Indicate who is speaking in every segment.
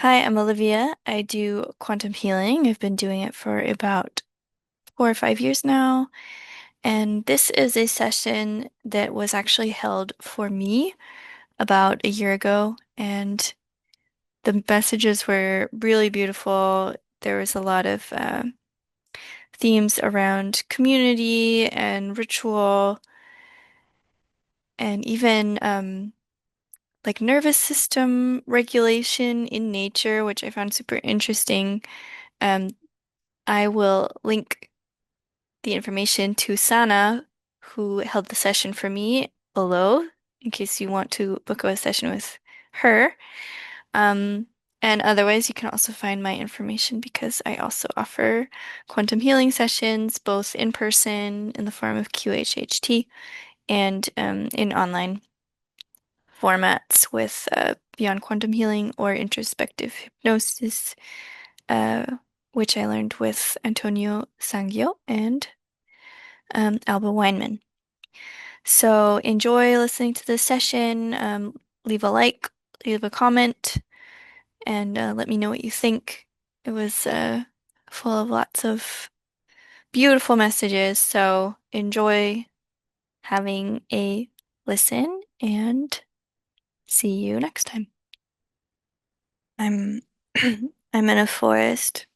Speaker 1: Hi, I'm Olivia. I do quantum healing. I've been doing it for about 4 or 5 years now. And this is a session that was actually held for me about a year ago. And the messages were really beautiful. There was a lot of themes around community and ritual and even like nervous system regulation in nature, which I found super interesting. Um, I will link the information to Saana, who held the session for me below, in case you want to book a session with her. Um, and otherwise, you can also find my information because I also offer quantum healing sessions, both in person in the form of QHHT and in online formats with Beyond Quantum Healing or introspective hypnosis, uh, which I learned with Antonio Sangio and Alba Weinman. So enjoy listening to this session. Leave a like, leave a comment, and let me know what you think. It was full of lots of beautiful messages. So enjoy having a listen and see you next time. I'm I'm in a forest.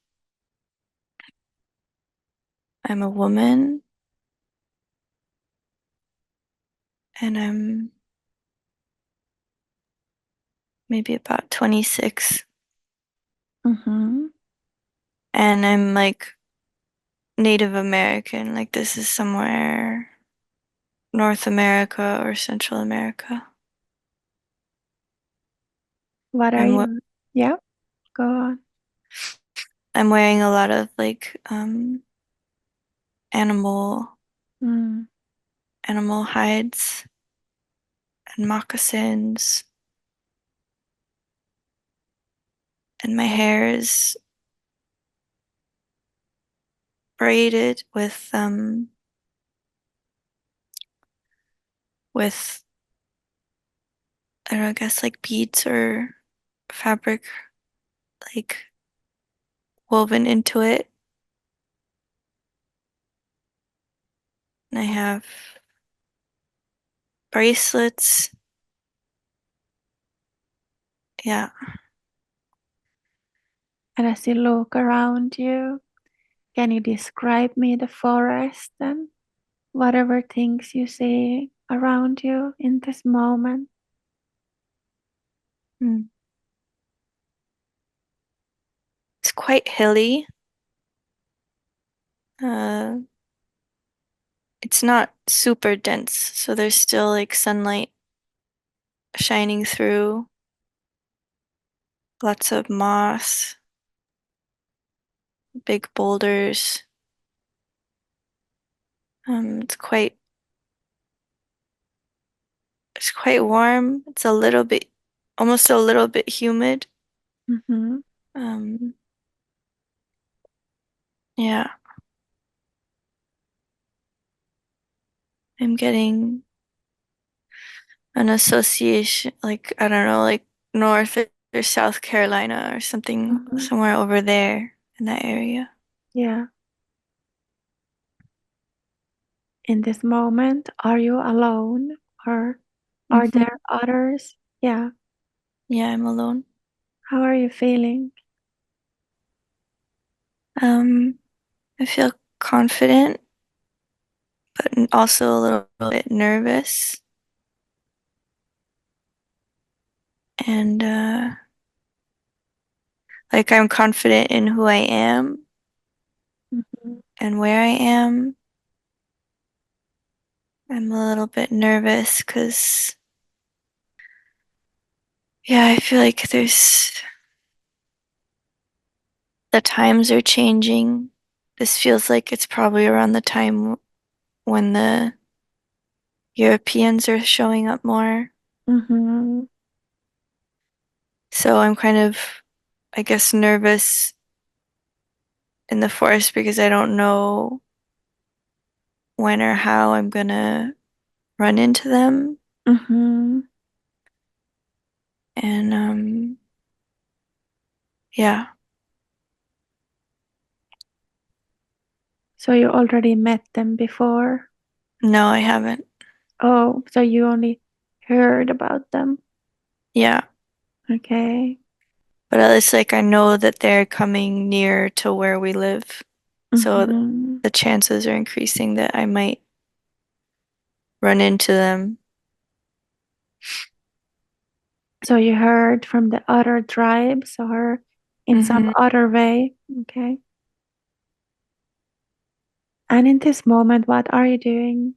Speaker 1: I'm a woman and I'm maybe about 26
Speaker 2: Mm-hmm.
Speaker 1: and I'm like Native American. Like this is somewhere North America or Central America.
Speaker 2: What are
Speaker 1: I'm
Speaker 2: you? Yeah, go on.
Speaker 1: I'm wearing a lot of like animal
Speaker 2: Mm.
Speaker 1: animal hides and moccasins, and my hair is braided with I don't know, I guess like beads or fabric like woven into it. And I have bracelets. Yeah.
Speaker 2: And as you look around you, can you describe me the forest and whatever things you see around you in this moment?
Speaker 1: Mm. It's quite hilly. Uh, it's not super dense, so there's still like sunlight shining through, lots of moss, big boulders. It's quite warm. It's a little bit, almost a little bit humid.
Speaker 2: Mm-hmm.
Speaker 1: Um, yeah, I'm getting an association, like I don't know, like North or South Carolina or something,
Speaker 2: Mm-hmm.
Speaker 1: somewhere over there in that area.
Speaker 2: Yeah. In this moment, are you alone or are
Speaker 1: Hmm.
Speaker 2: there others? Yeah.
Speaker 1: Yeah, I'm alone.
Speaker 2: How are you feeling?
Speaker 1: Um, I feel confident, but also a little bit nervous. And like I'm confident in who I am
Speaker 2: Mm-hmm.
Speaker 1: and where I am. I'm a little bit nervous because, yeah, I feel like the times are changing. This feels like it's probably around the time when the Europeans are showing up more.
Speaker 2: Mm-hmm.
Speaker 1: So I'm kind of, I guess, nervous in the forest because I don't know when or how I'm gonna run into them.
Speaker 2: Mm-hmm.
Speaker 1: And Yeah.
Speaker 2: So you already met them before?
Speaker 1: No, I haven't.
Speaker 2: Oh, so you only heard about them.
Speaker 1: Yeah.
Speaker 2: Okay.
Speaker 1: But it's like I know that they're coming near to where we live. So
Speaker 2: Mm-hmm.
Speaker 1: the chances are increasing that I might run into them.
Speaker 2: So you heard from the other tribes or in some
Speaker 1: Hmm.
Speaker 2: other way. Okay. And in this moment, what are you doing?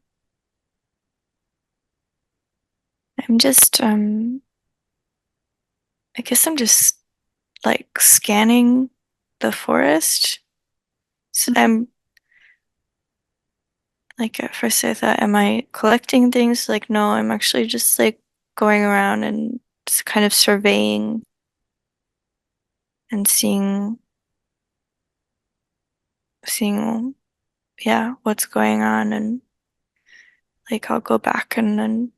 Speaker 1: I'm just I guess I'm just like scanning the forest. So
Speaker 2: Mhm.
Speaker 1: I'm like at first I thought, am I collecting things? Like, no, I'm actually just like going around and just kind of surveying and seeing yeah, what's going on, and like I'll go back and then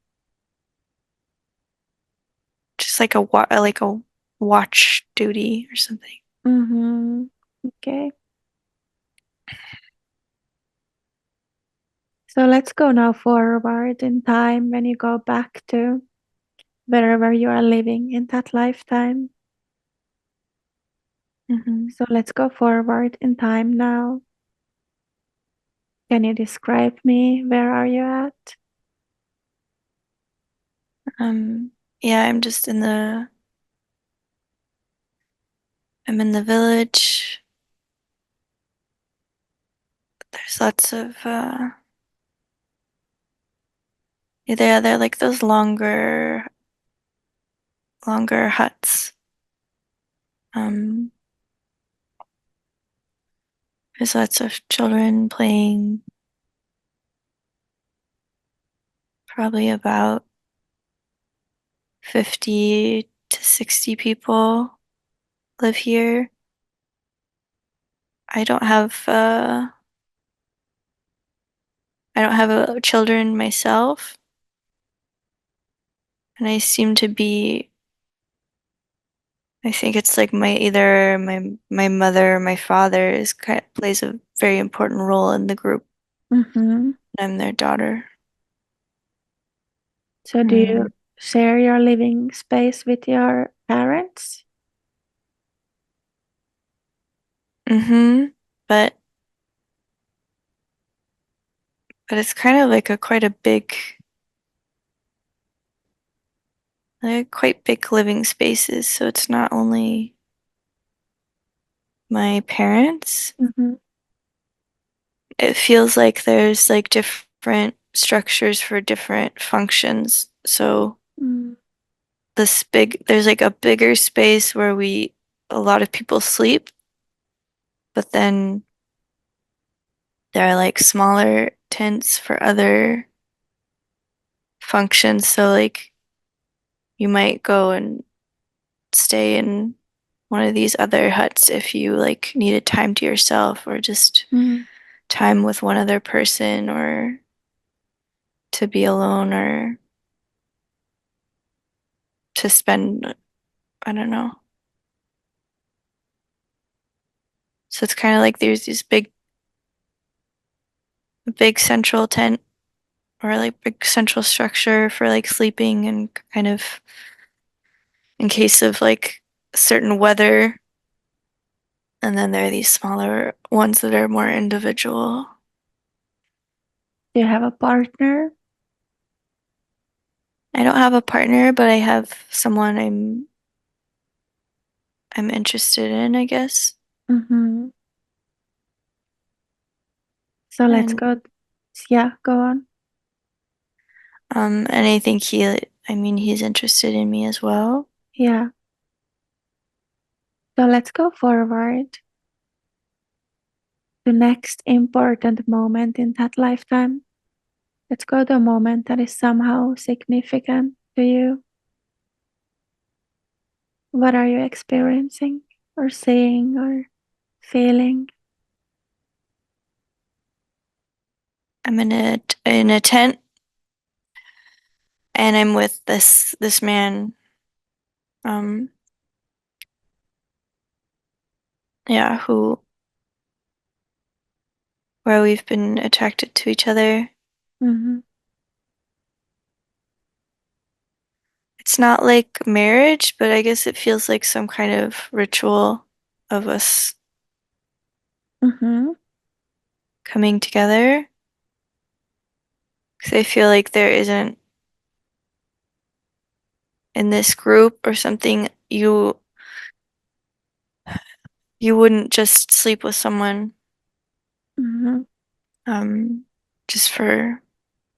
Speaker 1: just like a watch duty or something.
Speaker 2: Mm-hmm. Okay. So let's go now forward in time when you go back to wherever you are living in that lifetime.
Speaker 1: Hmm.
Speaker 2: So let's go forward in time now. Can you describe me? Where are you at?
Speaker 1: Yeah, I'm in the village. There's lots of yeah, they're like those longer huts. Um, there's lots of children playing, probably about 50 to 60 people live here. I don't have I don't have children myself, and I seem to be I think it's like either my mother or my father plays a very important role in the group.
Speaker 2: Mm-hmm.
Speaker 1: I'm their daughter.
Speaker 2: So do you
Speaker 1: Mm.
Speaker 2: share your living space with your parents?
Speaker 1: Mm-hmm. But but it's kind of like a quite a big quite big living spaces, so it's not only my parents.
Speaker 2: Mm-hmm.
Speaker 1: It feels like there's like different structures for different functions. So
Speaker 2: Mm.
Speaker 1: there's like a bigger space where a lot of people sleep, but then there are like smaller tents for other functions. So like you might go and stay in one of these other huts if you like needed time to yourself, or just
Speaker 2: Mm.
Speaker 1: time with one other person, or to be alone, or to spend, I don't know. So it's kind of like there's this big central tent, or like big central structure for like sleeping, and kind of in case of like certain weather. And then there are these smaller ones that are more individual.
Speaker 2: Do you have a partner?
Speaker 1: I don't have a partner, but I have someone I'm interested in, I guess.
Speaker 2: Mm-hmm. So let's
Speaker 1: And
Speaker 2: go. Yeah, go on.
Speaker 1: and I think I mean he's interested in me as well.
Speaker 2: Yeah. So let's go forward. The next important moment in that lifetime. Let's go to a moment that is somehow significant to you. What are you experiencing or seeing or feeling?
Speaker 1: I'm in a tent, and I'm with this man. Um yeah, who where we've been attracted to each other.
Speaker 2: Mm-hmm.
Speaker 1: It's not like marriage, but I guess it feels like some kind of ritual of us
Speaker 2: Mm-hmm.
Speaker 1: coming together. Because I feel like there isn't in this group or something, you wouldn't just sleep with someone
Speaker 2: Mm-hmm.
Speaker 1: um just for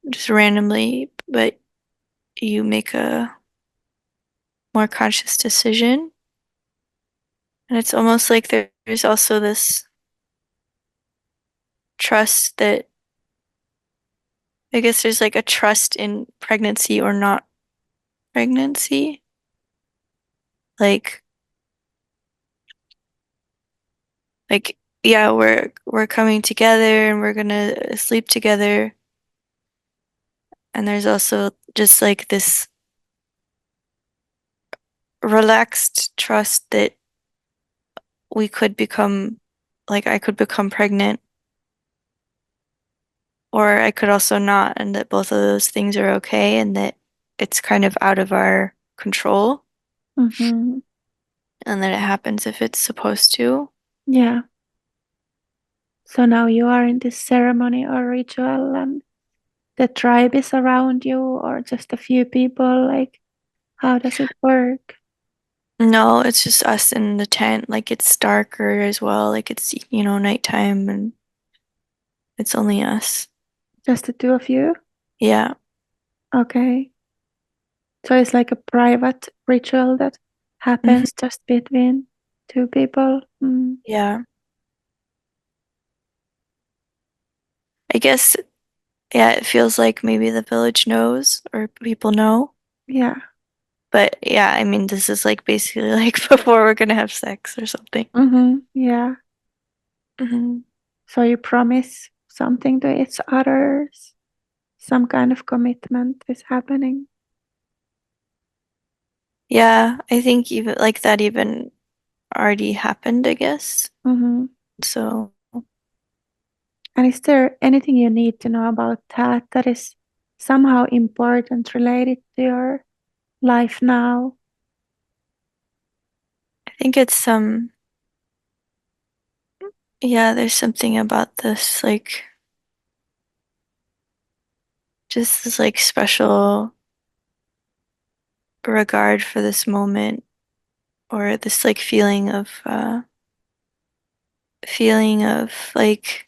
Speaker 1: just randomly, but you make a more conscious decision. And it's almost like there's also this trust that I guess there's like a trust in pregnancy or not pregnancy. Like like yeah, we're coming together and we're gonna sleep together. And there's also just like this relaxed trust that we could become like I could become pregnant or I could also not, and that both of those things are okay and that it's kind of out of our control
Speaker 2: Mm-hmm.
Speaker 1: and that it happens if it's supposed to.
Speaker 2: Yeah. So now you are in this ceremony or ritual, and the tribe is around you, or just a few people. Like, how does it work?
Speaker 1: No, it's just us in the tent. Like it's darker as well. Like it's, nighttime and it's only us.
Speaker 2: Just the two of you?
Speaker 1: Yeah.
Speaker 2: Okay. So it's like a private ritual that
Speaker 1: Hmm.
Speaker 2: happens just between two people. Mm.
Speaker 1: Yeah. I guess, yeah, it feels like maybe the village knows or people know.
Speaker 2: Yeah.
Speaker 1: But yeah, I mean, this is like basically like before we're gonna have sex or something.
Speaker 2: Mm-hmm. Yeah.
Speaker 1: Hmm.
Speaker 2: So you promise something to each others. Some kind of commitment is happening.
Speaker 1: Yeah, I think even like that even already happened, I guess.
Speaker 2: Mm-hmm.
Speaker 1: So
Speaker 2: And is there anything you need to know about that that is somehow important related to your life now?
Speaker 1: I think it's yeah, there's something about this like just this like special regard for this moment or this like feeling of like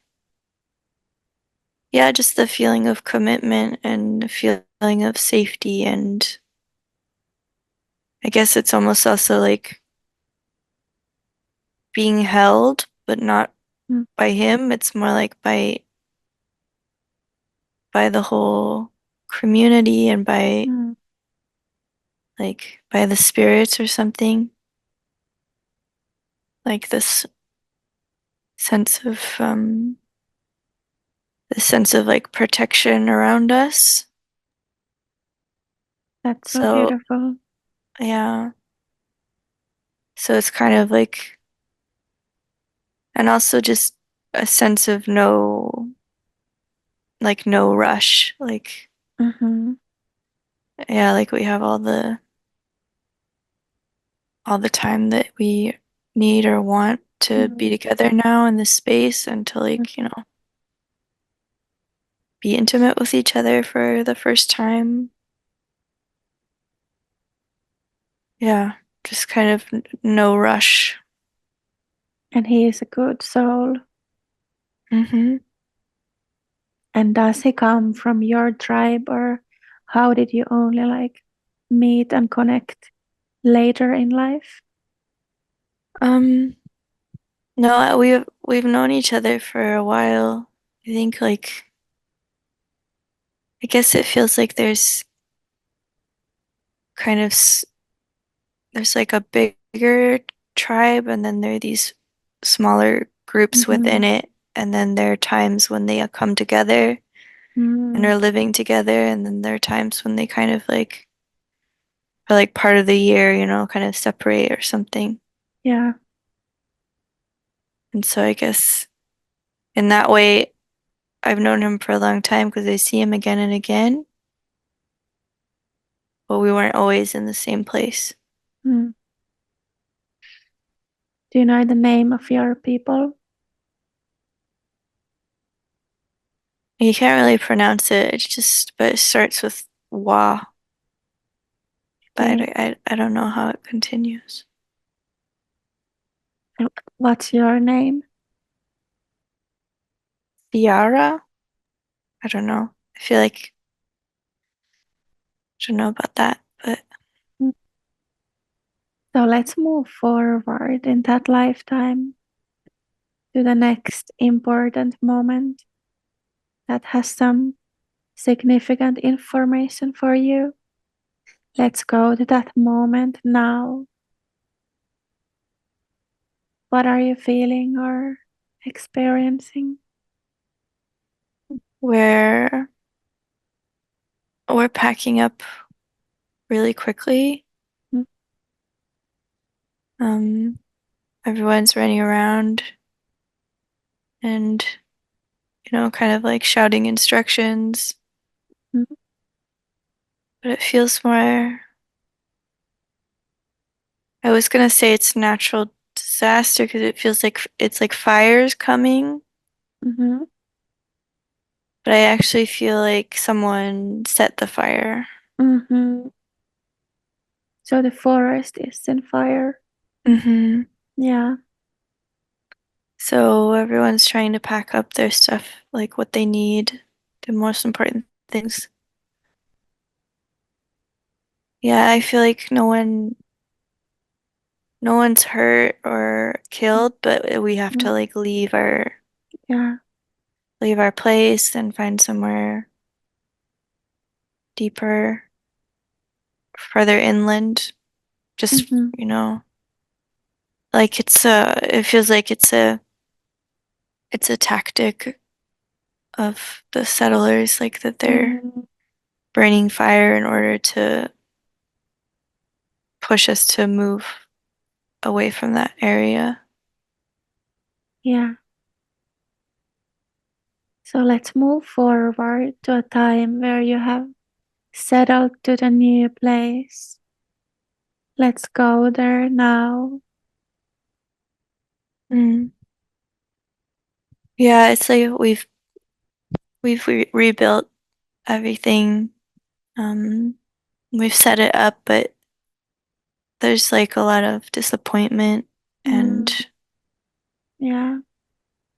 Speaker 1: yeah, just the feeling of commitment and the feeling of safety and I guess it's almost also like being held, but not
Speaker 2: Mm,
Speaker 1: by him. It's more like by the whole community and by
Speaker 2: mm.
Speaker 1: like by the spirits or something. Like sense of this sense of like protection around us.
Speaker 2: That's so
Speaker 1: So
Speaker 2: beautiful.
Speaker 1: yeah. So it's kind of like and also just a sense of no rush. Like
Speaker 2: Mm-hmm.
Speaker 1: yeah, like we have all the time that we need or want to be
Speaker 2: Mm-hmm.
Speaker 1: together now in this space and to like, be intimate with each other for the first time. Yeah, just kind of no rush.
Speaker 2: And he is a good soul.
Speaker 1: Hmm.
Speaker 2: And does he come from your tribe, or how did you only like meet and connect later in life?
Speaker 1: Um, no, we've known each other for a while. I think like I guess it feels like kind of there's like a bigger tribe and then there are these smaller groups
Speaker 2: Mm-hmm.
Speaker 1: within it and then there are times when they come together and
Speaker 2: Mm.
Speaker 1: are living together and then there are times when they kind of like are like part of the year, kind of separate or something.
Speaker 2: Yeah.
Speaker 1: And so I guess in that way, I've known him for a long time because I see him again and again, but we weren't always in the same place.
Speaker 2: Mm. Do you know the name of your people?
Speaker 1: You can't really pronounce it. It's just, but it starts with wa, but
Speaker 2: Okay.
Speaker 1: I don't know how it continues.
Speaker 2: And what's your name?
Speaker 1: Tiara? I don't know. I feel like I don't know about that, but
Speaker 2: Mm. So let's move forward in that lifetime to the next important moment that has some significant information for you. Let's go to that moment now. What are you feeling or experiencing?
Speaker 1: we're we're packing up really quickly.
Speaker 2: Mm.
Speaker 1: Um, everyone's running around and kind of like shouting instructions,
Speaker 2: Mm.
Speaker 1: but it feels more. I was gonna say it's natural disaster because it feels like it's like fires coming,
Speaker 2: Mhm.
Speaker 1: but I actually feel like someone set the fire.
Speaker 2: Mhm. So the forest is in fire.
Speaker 1: hmm
Speaker 2: Yeah.
Speaker 1: So everyone's trying to pack up their stuff, like what they need, the most important things. Yeah, I feel like no one's hurt or killed, but we have to
Speaker 2: Mhm.
Speaker 1: like
Speaker 2: Yeah.
Speaker 1: leave our place and find somewhere deeper, further inland. Just,
Speaker 2: Mhm.
Speaker 1: like it feels like it's a tactic of the settlers, like that they're
Speaker 2: Mhm.
Speaker 1: burning fire in order to push us to move away from that area.
Speaker 2: Yeah. So let's move forward to a time where you have settled to the new place. Let's go there now.
Speaker 1: Mm. Yeah, it's like we've rebuilt everything. Um, we've set it up, but there's like a lot of disappointment and
Speaker 2: Mm. Yeah.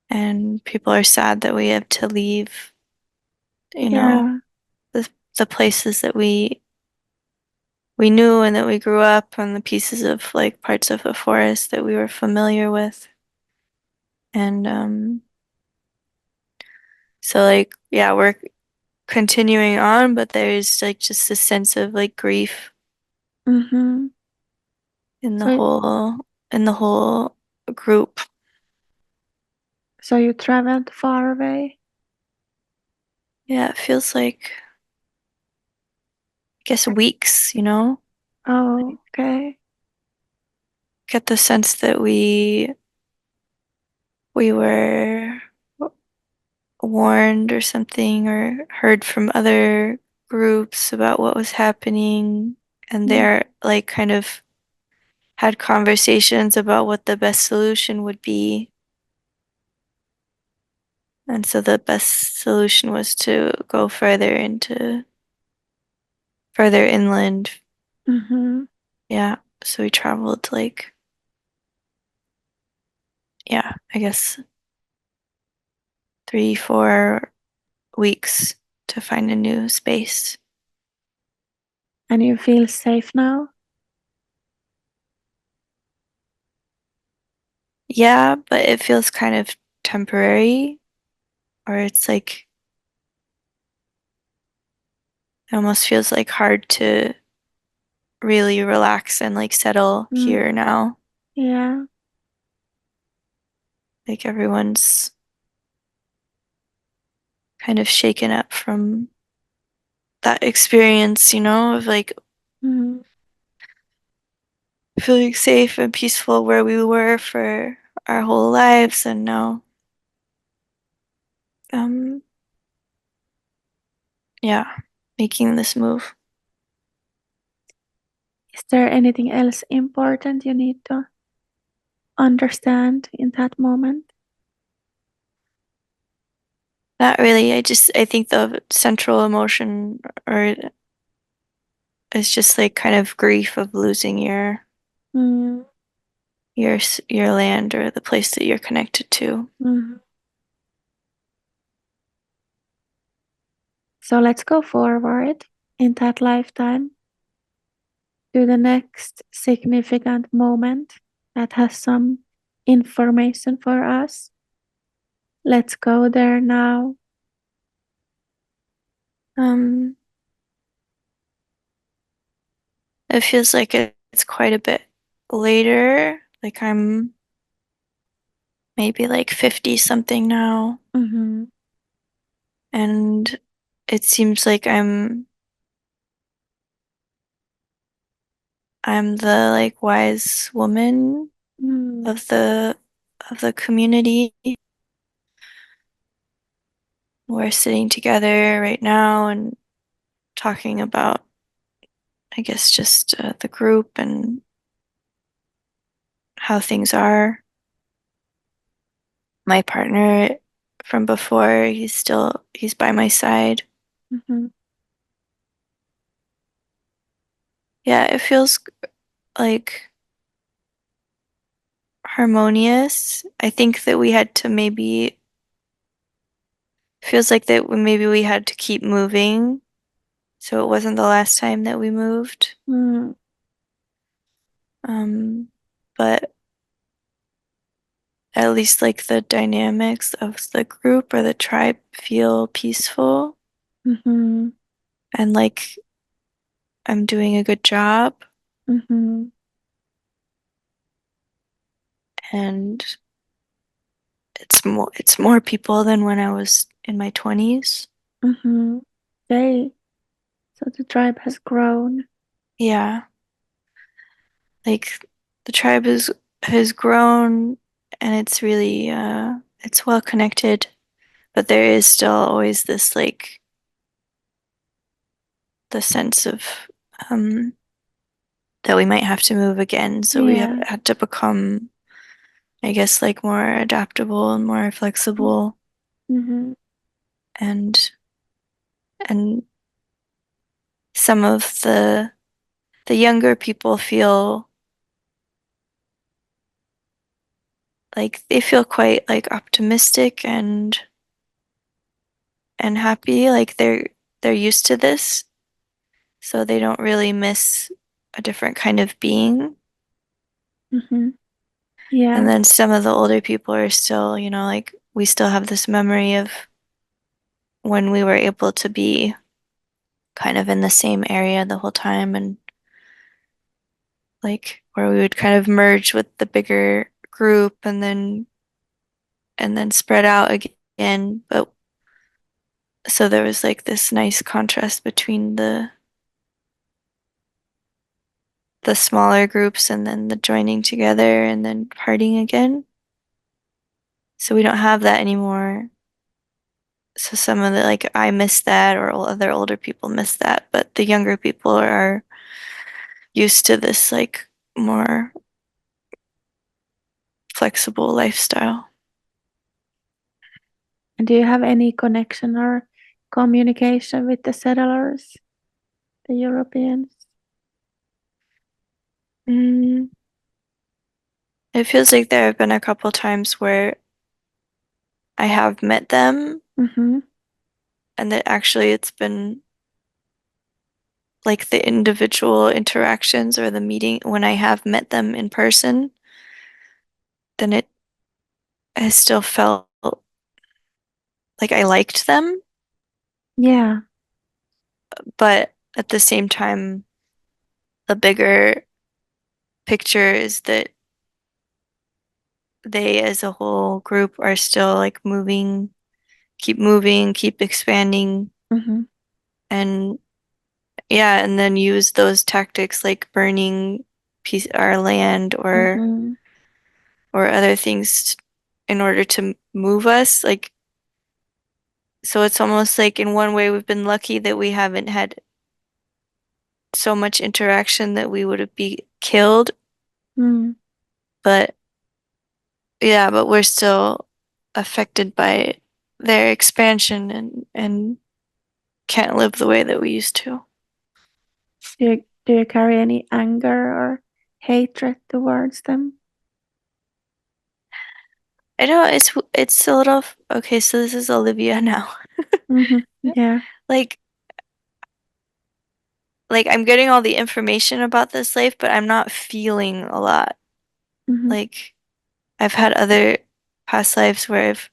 Speaker 1: and people are sad that we have to leave, you know,
Speaker 2: Yeah.
Speaker 1: the places that we knew and that we grew up on, the pieces of like parts of the forest that we were familiar with. And so like yeah, we're continuing on, but there's like just a sense of like grief
Speaker 2: Mhm.
Speaker 1: in the
Speaker 2: So
Speaker 1: whole in the whole group.
Speaker 2: so you traveled far away?
Speaker 1: Yeah, it feels like I guess weeks.
Speaker 2: Oh, okay.
Speaker 1: Get the sense that we were warned or something or heard from other groups about what was happening and
Speaker 2: Mm.
Speaker 1: they're like kind of had conversations about what the best solution would be. And so the best solution was to go further inland.
Speaker 2: Mhm.
Speaker 1: Yeah. So we traveled like, yeah, I guess 3, 4 weeks to find a new space.
Speaker 2: And you feel safe now?
Speaker 1: Yeah, but it feels kind of temporary, or it's like, it almost feels like hard to really relax and like settle
Speaker 2: Mm.
Speaker 1: here now.
Speaker 2: Yeah.
Speaker 1: Like everyone's kind of shaken up from that experience, of like
Speaker 2: Mm.
Speaker 1: feeling safe and peaceful where we were for our whole lives, and now, um, yeah, making this move.
Speaker 2: Is there anything else important you need to understand in that moment?
Speaker 1: Not really. I think the central emotion or is just like kind of grief of losing
Speaker 2: Mm,
Speaker 1: your land or the place that you're connected to.
Speaker 2: mhm. So let's go forward in that lifetime to the next significant moment that has some information for us. Let's go there now.
Speaker 1: Um, it feels like it's quite a bit later. Like I'm maybe like 50 something now,
Speaker 2: Mhm,
Speaker 1: and it seems like I'm the like wise woman
Speaker 2: mm,
Speaker 1: of the community. We're sitting together right now and talking about, I guess, just the group and how things are. My partner from before, he's by my side.
Speaker 2: mhm,
Speaker 1: Yeah, it feels like harmonious. I think that we had to maybe feels like that maybe we had to keep moving, so it wasn't the last time that we moved.
Speaker 2: mm,
Speaker 1: Um, but at least like the dynamics of the group or the tribe feel peaceful
Speaker 2: mhm,
Speaker 1: and like I'm doing a good job,
Speaker 2: mhm,
Speaker 1: and it's more people than when I was in my 20s.
Speaker 2: mhm. Okay, so the tribe has grown.
Speaker 1: Yeah, like the tribe has grown and it's really it's well connected, but there is still always this like the sense of um that we might have to move again. So we have
Speaker 2: Yeah.
Speaker 1: had to become, I guess, like more adaptable and more flexible,
Speaker 2: Mhm,
Speaker 1: and and some of the younger people feel like they feel quite like optimistic and happy, like they're used to this, so they don't really miss a different kind of being.
Speaker 2: mhm.
Speaker 1: And
Speaker 2: Yeah.
Speaker 1: then some of the older people are still, like we still have this memory of when we were able to be kind of in the same area the whole time and like where we would kind of merge with the bigger group and then spread out again. But so there was like this nice contrast between the smaller groups and then the joining together and then partying again. So we don't have that anymore. So some of the like I miss that or other older people miss that, but the younger people are used to this like more flexible lifestyle.
Speaker 2: And do you have any connection or communication with the settlers, the Europeans?
Speaker 1: Mm, it feels like there have been a couple times where I have met them
Speaker 2: Mhm,
Speaker 1: and that actually it's been like the individual interactions or the meeting when I have met them in person, then it has still felt like I liked them,
Speaker 2: yeah.
Speaker 1: but at the same time, the bigger picture is that they as a whole group are still like moving, keep expanding,
Speaker 2: Mhm,
Speaker 1: and yeah, and then use those tactics like burning our land or
Speaker 2: mhm.
Speaker 1: or other things in order to move us. Like, so it's almost like in one way we've been lucky that we haven't had so much interaction that we would be killed.
Speaker 2: Mm.
Speaker 1: But yeah, but we're still affected by their expansion and can't live the way that we used to.
Speaker 2: Do you carry any anger or hatred towards them?
Speaker 1: I know it's a little okay, so this is Olivia now.
Speaker 2: Hmm. Yeah.
Speaker 1: Like I'm getting all the information about this life, but I'm not feeling a lot.
Speaker 2: Hmm.
Speaker 1: Like I've had other past lives where I've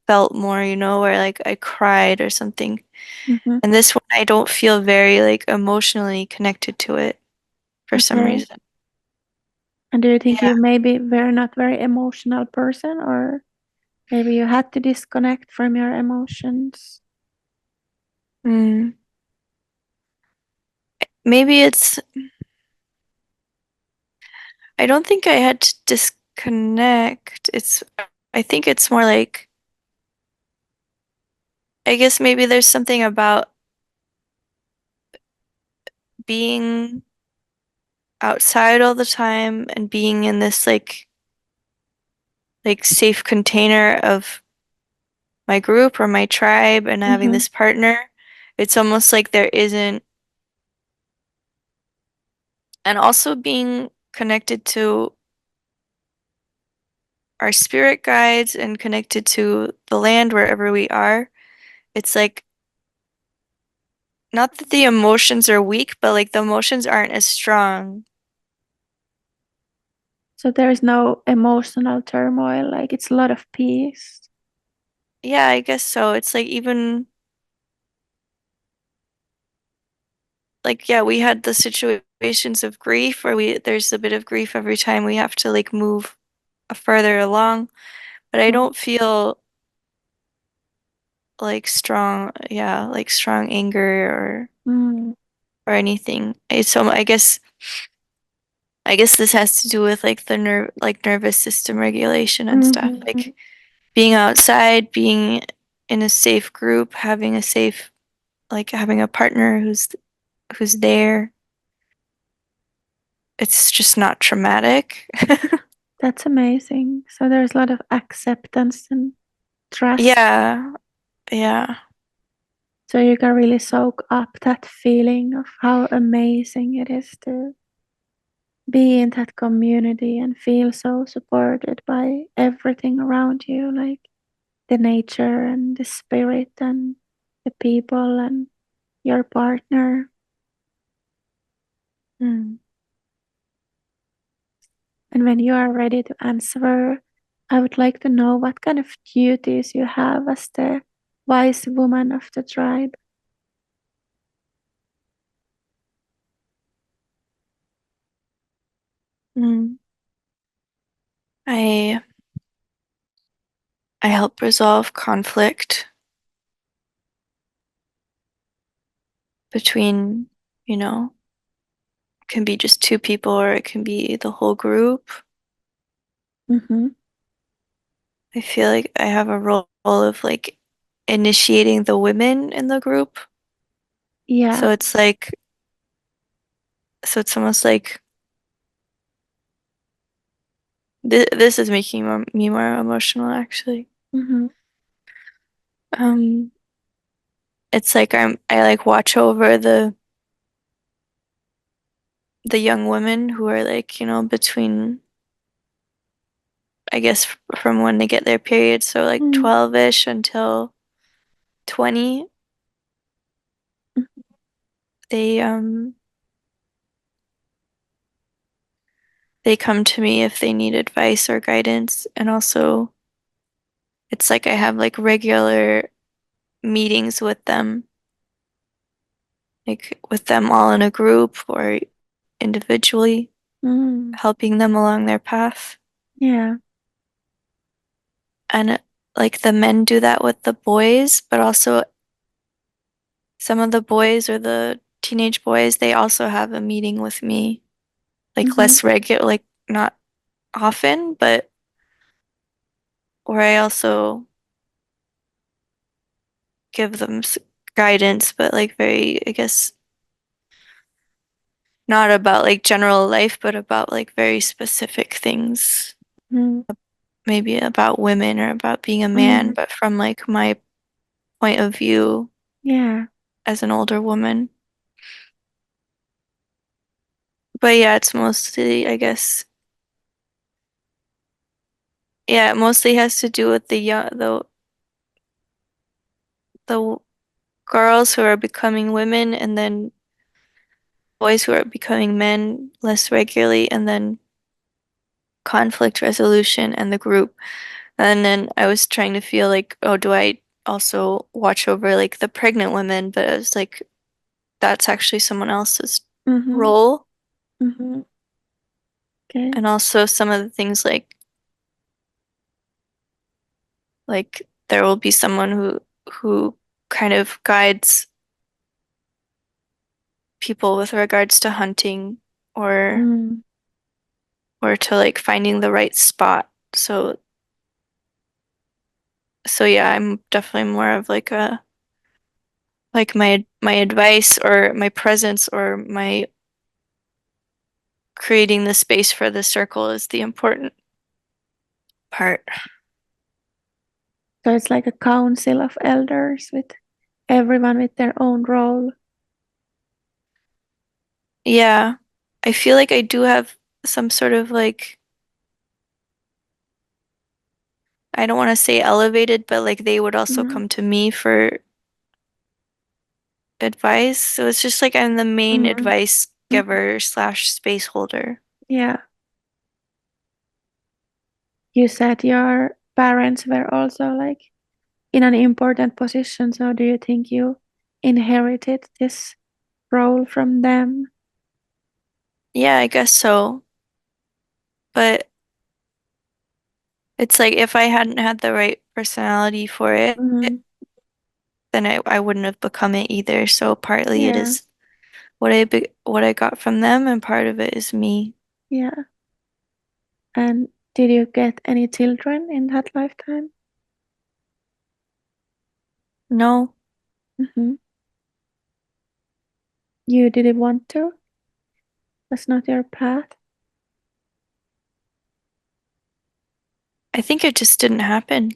Speaker 1: felt more, where like I cried or something.
Speaker 2: Hmm.
Speaker 1: And this one I don't feel very like emotionally connected to it for some
Speaker 2: Okay.
Speaker 1: reason.
Speaker 2: And do you think
Speaker 1: Yeah.
Speaker 2: you maybe were not very emotional person, or maybe you had to disconnect from your emotions?
Speaker 1: Mm. Maybe I don't think I had to disconnect. I think it's more like, I guess maybe there's something about being outside all the time and being in this like safe container of my group or my tribe and having
Speaker 2: Hmm.
Speaker 1: this partner. It's almost like there isn't, and also being connected to our spirit guides and connected to the land wherever we are. It's like not that the emotions are weak, but like the emotions aren't as strong.
Speaker 2: So there is no emotional turmoil, like it's a lot of peace.
Speaker 1: Yeah, I guess so. It's like even like yeah, we had the situations of grief where we there's a bit of grief every time we have to like move further along, but I
Speaker 2: Mm.
Speaker 1: don't feel like like strong anger
Speaker 2: Mm.
Speaker 1: or anything. So I guess this has to do with like the nervous system regulation and stuff.
Speaker 2: Hmm.
Speaker 1: Like being outside, being in a safe group, having a partner who's there. It's just not traumatic.
Speaker 2: That's amazing. So there's a lot of acceptance and trust.
Speaker 1: Yeah, yeah.
Speaker 2: So you can really soak up that feeling of how amazing it is to be in that community and feel so supported by everything around you, like the nature and the spirit and the people and your partner.
Speaker 1: Mm.
Speaker 2: And when you are ready to answer, I would like to know what kind of duties you have as the wise woman of the tribe.
Speaker 1: Mm. I I help resolve conflict between, it can be just two people or it can be the whole group.
Speaker 2: Mm-hmm.
Speaker 1: I feel like I have a role of like initiating the women in the group.
Speaker 2: Yeah.
Speaker 1: So it's almost like this is making me more emotional actually.
Speaker 2: Mm-hmm.
Speaker 1: Um, it's like I like watch over the young women who are like, between I guess from when they get their period, so like
Speaker 2: Mm-hmm.
Speaker 1: 12-ish until 20. They come to me if they need advice or guidance, and also it's like I have like regular meetings with them, like with them all in a group or individually,
Speaker 2: Mm.
Speaker 1: helping them along their path.
Speaker 2: Yeah.
Speaker 1: And like the men do that with the boys, but also some of the boys or the teenage boys, they also have a meeting with me, like
Speaker 2: Mm-hmm.
Speaker 1: less regular, like not often, but where I also give them guidance, but like very, I guess, not about like general life, but about like very specific things,
Speaker 2: Mm,
Speaker 1: maybe about women or about being a man,
Speaker 2: mm,
Speaker 1: but from like my point of view
Speaker 2: yeah.
Speaker 1: as an older woman. But yeah, it's mostly, I guess, yeah, it mostly has to do with the young, the girls who are becoming women and then boys who are becoming men less regularly and then conflict resolution and the group. And then I was trying to feel like, oh, do I also watch over like the pregnant women? But I was like, that's actually someone else's
Speaker 2: Mm-hmm.
Speaker 1: role.
Speaker 2: Mm-hmm. Okay.
Speaker 1: And also some of the things like there will be someone who kind of guides people with regards to hunting or
Speaker 2: Mm.
Speaker 1: or to like finding the right spot. So yeah, I'm definitely more of like a like my advice or my presence or my creating the space for the circle is the important part.
Speaker 2: So it's like a council of elders with everyone with their own role.
Speaker 1: Yeah. I feel like I do have some sort of like I don't want to say elevated, but like they would also
Speaker 2: Mm-hmm.
Speaker 1: come to me for advice. So it's just like I'm the main
Speaker 2: Mm-hmm.
Speaker 1: advice
Speaker 2: Mm-hmm.
Speaker 1: giver slash space holder.
Speaker 2: Yeah. You said your parents were also like in an important position. So do you think you inherited this role from them?
Speaker 1: Yeah, I guess so. But it's like if I hadn't had the right personality for it,
Speaker 2: Mm-hmm.
Speaker 1: then I wouldn't have become it either. So partly it
Speaker 2: Yeah.
Speaker 1: is what I got from them, and part of it is me.
Speaker 2: Yeah. And did you get any children in that lifetime?
Speaker 1: No,
Speaker 2: Mm-hmm. You didn't want to? That's not your path?
Speaker 1: I think it just didn't happen.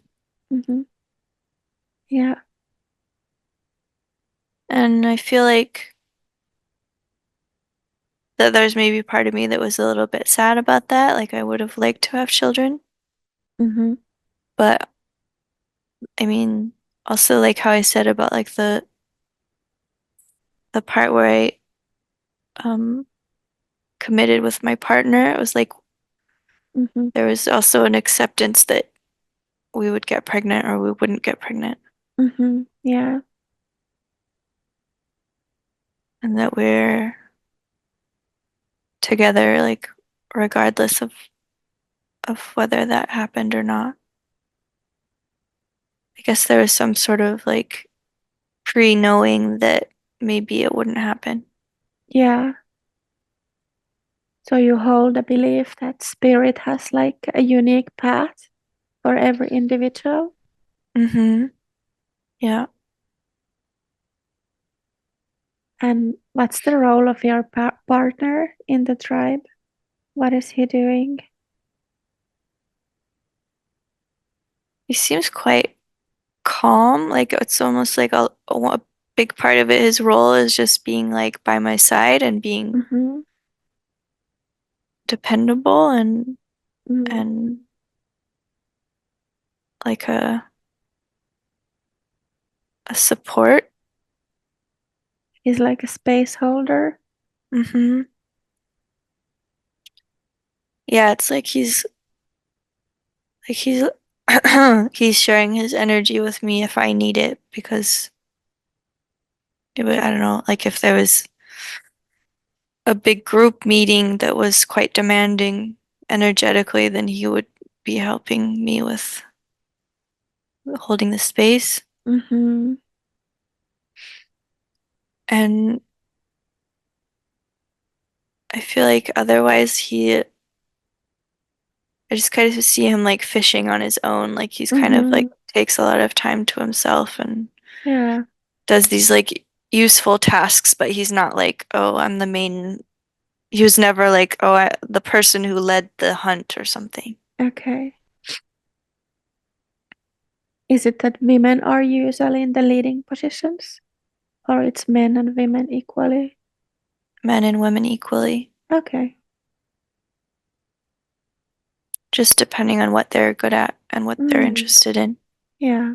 Speaker 2: Mm-hmm. Yeah.
Speaker 1: And I feel like that there's maybe part of me that was a little bit sad about that. Like I would have liked to have children.
Speaker 2: Mm-hmm.
Speaker 1: But I mean, also like how I said about like the part where I um committed with my partner, it was like
Speaker 2: Mm-hmm.
Speaker 1: there was also an acceptance that we would get pregnant or we wouldn't get pregnant
Speaker 2: Mm-hmm. Yeah.
Speaker 1: and that we're together like regardless of whether that happened or not. I guess there was some sort of like pre-knowing that maybe it wouldn't happen.
Speaker 2: Yeah. So you hold the belief that spirit has like a unique path for every individual.
Speaker 1: Mm-hmm. Yeah.
Speaker 2: And what's the role of your partner in the tribe? What is he doing?
Speaker 1: He seems quite calm. Like it's almost like a big part of it, his role is just being like by my side and being
Speaker 2: Mm-hmm.
Speaker 1: dependable
Speaker 2: Mm-hmm.
Speaker 1: and like a support.
Speaker 2: He's like a space holder.
Speaker 1: Mm-hmm. Yeah, it's like he's he's sharing his energy with me if I need it because it would, I don't know, like if there was a big group meeting that was quite demanding energetically, then he would be helping me with holding the space.
Speaker 2: Mm-hmm.
Speaker 1: And I feel like otherwise I just kind of see him like fishing on his own. Like he's kind of
Speaker 2: Mm-hmm.
Speaker 1: like takes a lot of time to himself and
Speaker 2: Yeah.
Speaker 1: does these like useful tasks, but he's not like, oh, I'm the main. He was never like, oh, the person who led the hunt or something.
Speaker 2: Okay. Is it that women are usually in the leading positions, or it's men and women equally?
Speaker 1: Men and women equally,
Speaker 2: Okay.
Speaker 1: just depending on what they're good at and what they're
Speaker 2: Mm.
Speaker 1: interested in.
Speaker 2: Yeah.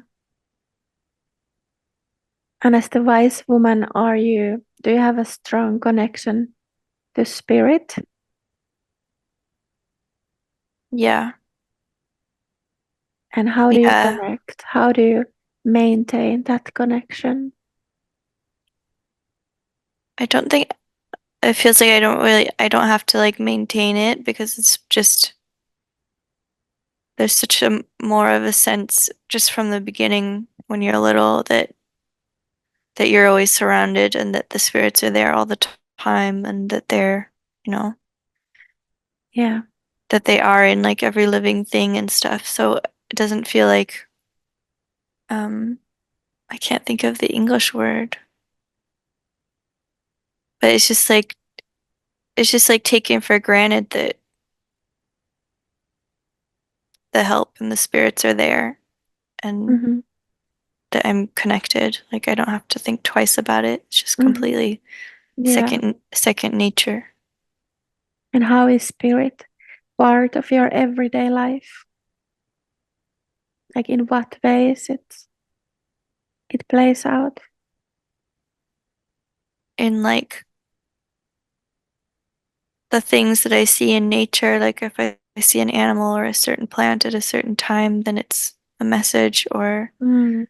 Speaker 2: And as the wise woman, do you have a strong connection to spirit?
Speaker 1: Yeah.
Speaker 2: And how do you
Speaker 1: Yeah.
Speaker 2: connect? How do you maintain that connection?
Speaker 1: I don't think it feels like I don't have to like maintain it because it's just there's such a more of a sense just from the beginning when you're little that you're always surrounded and that the spirits are there all the time and that they're, you know,
Speaker 2: Yeah.
Speaker 1: that they are in like every living thing and stuff. So it doesn't feel like um I can't think of the English word, but it's just like taken for granted that the help and the spirits are there and
Speaker 2: Mm-hmm.
Speaker 1: that I'm connected. Like I don't have to think twice about it. It's just
Speaker 2: Mm-hmm.
Speaker 1: completely
Speaker 2: Yeah.
Speaker 1: second nature.
Speaker 2: And how is spirit part of your everyday life? Like in what ways it plays out?
Speaker 1: In like the things that I see in nature, like if I see an animal or a certain plant at a certain time, then it's a message or
Speaker 2: Mm.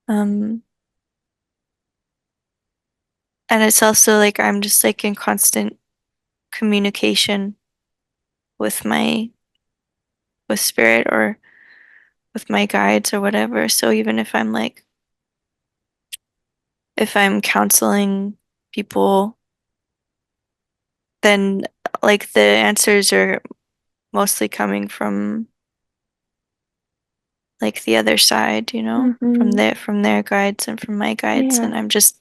Speaker 1: um and it's also like I'm just like in constant communication with my with spirit or with my guides or whatever. So even if I'm like if I'm counseling people, then like the answers are mostly coming from like the other side, you know,
Speaker 2: Mm-hmm.
Speaker 1: from their guides and from my guides,
Speaker 2: Yeah.
Speaker 1: and I'm just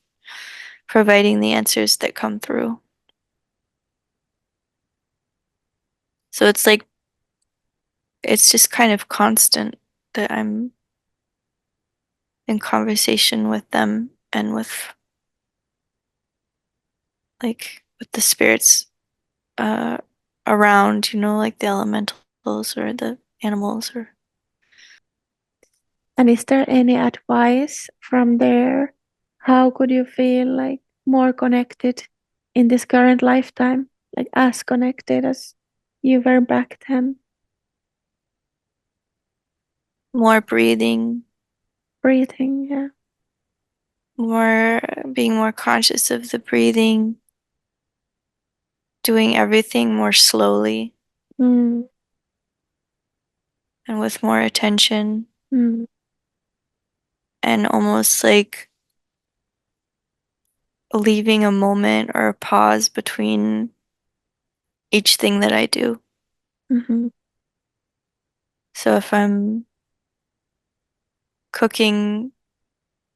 Speaker 1: providing the answers that come through. So it's like it's just kind of constant that I'm in conversation with them and with like with the spirits uh around, you know, like the elementals or the animals or
Speaker 2: And is there any advice from there? How could you feel like more connected in this current lifetime? Like as connected as you were back then?
Speaker 1: more breathing,
Speaker 2: Breathing, yeah.
Speaker 1: more being more conscious of the breathing, doing everything more slowly
Speaker 2: Mm,
Speaker 1: and with more attention
Speaker 2: mm,
Speaker 1: and almost like leaving a moment or a pause between each thing that I do.
Speaker 2: mm-hmm,
Speaker 1: So if I'm cooking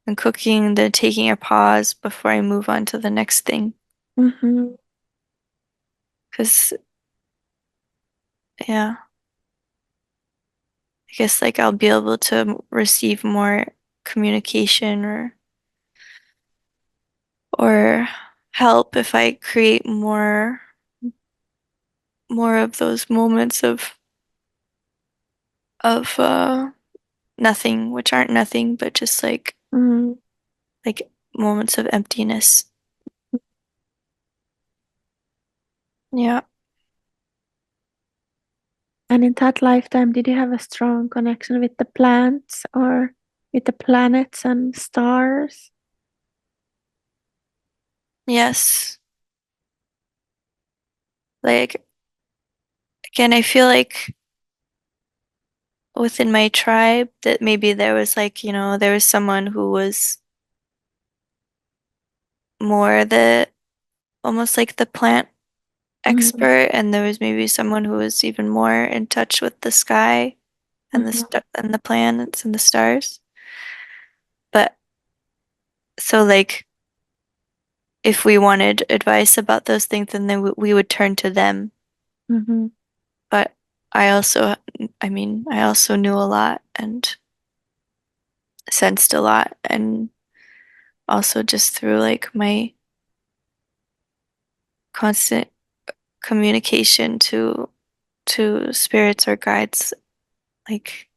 Speaker 1: and cooking, then taking a pause before I move on to the next thing.
Speaker 2: mm-hmm.
Speaker 1: Because, yeah, I guess like I'll be able to receive more communication or help if I create more of those moments of nothing, which aren't nothing, but just
Speaker 2: Mm.
Speaker 1: like moments of emptiness. Yeah.
Speaker 2: And in that lifetime, did you have a strong connection with the plants or with the planets and stars?
Speaker 1: Yes. Like again, I feel like within my tribe that maybe there was like, you know, there was someone who was more the almost like the plant
Speaker 2: Mhm.
Speaker 1: expert, and there was maybe someone who was even more in touch with the sky and
Speaker 2: Mhm.
Speaker 1: the planets and the stars. But so like if we wanted advice about those things, then we would turn to them.
Speaker 2: Mhm.
Speaker 1: But I also knew a lot and sensed a lot, and also just through like my constant communication to spirits or guides, like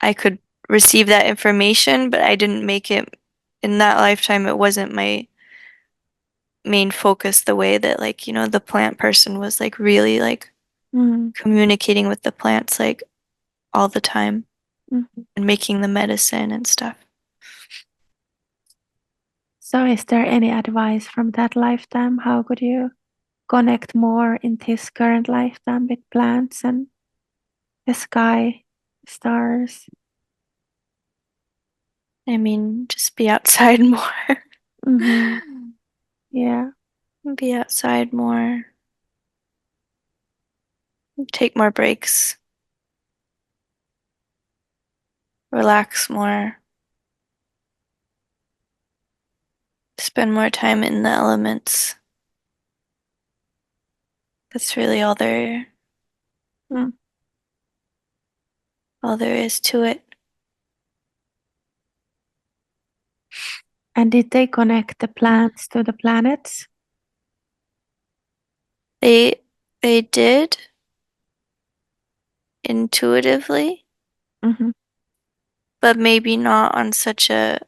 Speaker 1: I could receive that information, but I didn't make it in that lifetime. It wasn't my main focus the way that like, the plant person was like really like
Speaker 2: Mhm.
Speaker 1: communicating with the plants like all the time
Speaker 2: Mhm.
Speaker 1: and making the medicine and stuff.
Speaker 2: So, is there any advice from that lifetime? How could you connect more in this current lifetime with plants and the sky, stars?
Speaker 1: I mean, just be outside more.
Speaker 2: Mhm. Yeah.
Speaker 1: Be outside more. Take more breaks. Relax more. Spend more time in the elements. That's really
Speaker 2: Mm.
Speaker 1: all there is to it.
Speaker 2: And did they connect the plants to the planets?
Speaker 1: They they did intuitively,
Speaker 2: Mhm.
Speaker 1: but maybe not on such a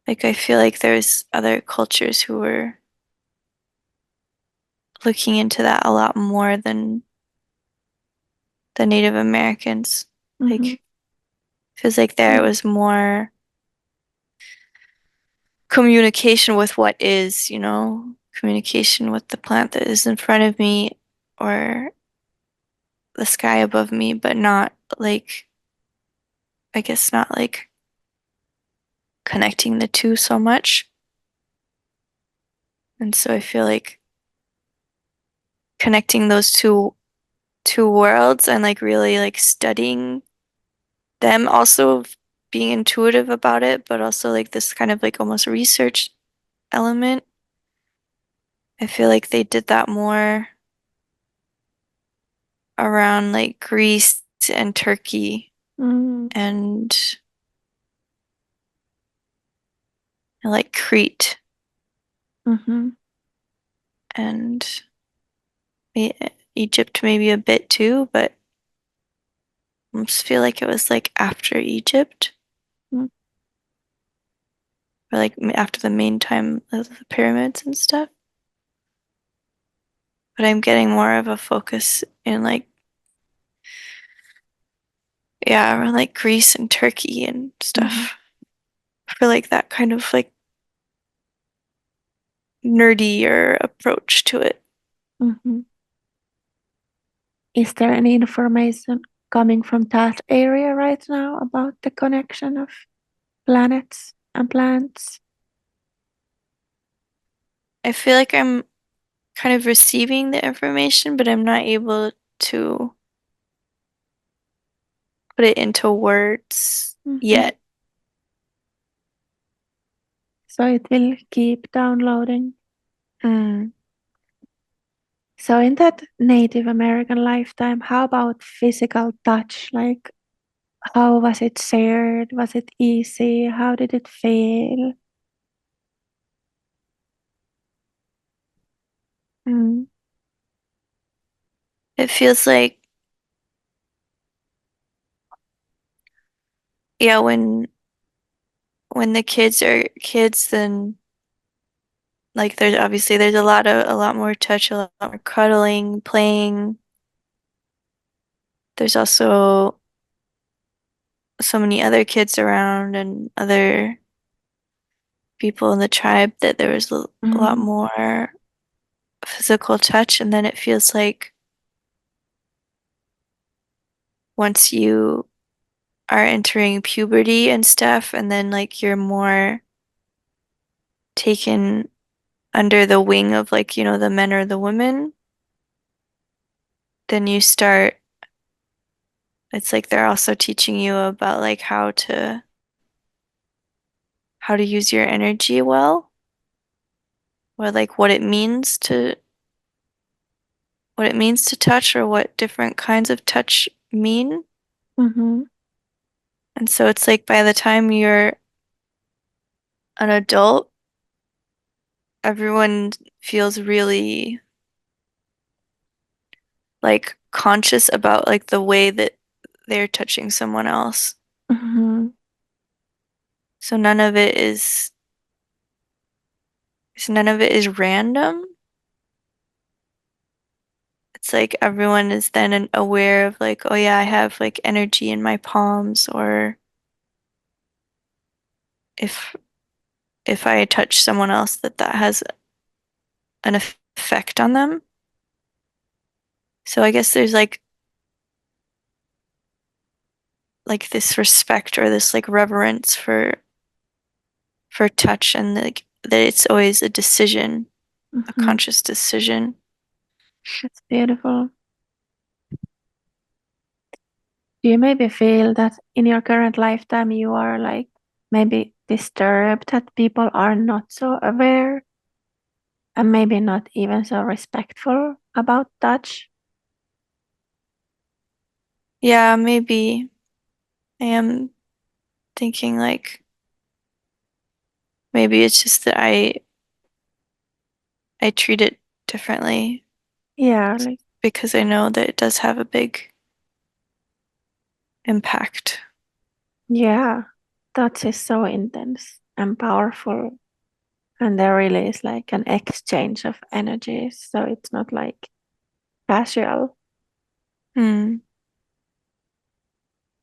Speaker 1: like I feel like there's other cultures who were looking into that a lot more than the Native Americans.
Speaker 2: Mhm.
Speaker 1: Like feels like there
Speaker 2: Yeah.
Speaker 1: was more communication with what is, communication with the plant that is in front of me or the sky above me, but not like, I guess not like connecting the two so much. And so I feel like connecting those two worlds and like really like studying them, also being intuitive about it, but also like this kind of like almost research element. I feel like they did that more around like Greece and Turkey
Speaker 2: Mm.
Speaker 1: and like Crete
Speaker 2: Mhm.
Speaker 1: and E- Egypt maybe a bit too, but I just feel like it was like after Egypt
Speaker 2: Mm.
Speaker 1: or like after the main time of the pyramids and stuff. But I'm getting more of a focus in like, yeah, around like Greece and Turkey and
Speaker 2: Mhm.
Speaker 1: stuff. For like that kind of like nerdier approach to it.
Speaker 2: Mhm. Is there any information coming from that area right now about the connection of planets and plants?
Speaker 1: I feel like I'm kind of receiving the information, but I'm not able to put it into words
Speaker 2: Mhm.
Speaker 1: yet.
Speaker 2: So it will keep downloading.
Speaker 1: Mm.
Speaker 2: So in that Native American lifetime, how about physical touch? Like how was it shared? Was it easy? How did it feel?
Speaker 1: Mm. It feels like, yeah, when the kids are kids, then like there's a lot more touch, a lot more cuddling, playing. There's also so many other kids around and other people in the tribe that there was a lot
Speaker 2: Mhm.
Speaker 1: more physical touch. And then it feels like once you are entering puberty and stuff, and then like you're more taken under the wing of like, the men or the women, then you start, it's like they're also teaching you about like how to use your energy well, or like what it means to touch or what different kinds of touch mean.
Speaker 2: Mm-hmm.
Speaker 1: And so it's like by the time you're an adult, everyone feels really like conscious about like the way that they're touching someone else.
Speaker 2: Mm-hmm.
Speaker 1: So none of it is random. It's like everyone is then aware of like, oh yeah, I have like energy in my palms, or if if I touch someone else that has an effect on them. So I guess there's like this respect or this like reverence for touch, and like that it's always a decision, a
Speaker 2: Mm-hmm.
Speaker 1: conscious decision.
Speaker 2: That's beautiful. Do you maybe feel that in your current lifetime you are like maybe disturbed that people are not so aware and maybe not even so respectful about touch?
Speaker 1: Yeah, maybe I am thinking like maybe it's just that I treat it differently
Speaker 2: Yeah, like,
Speaker 1: because I know that it does have a big impact.
Speaker 2: yeah, touch is so intense and powerful. And there really is like an exchange of energies. So it's not like casual.
Speaker 1: Hmm.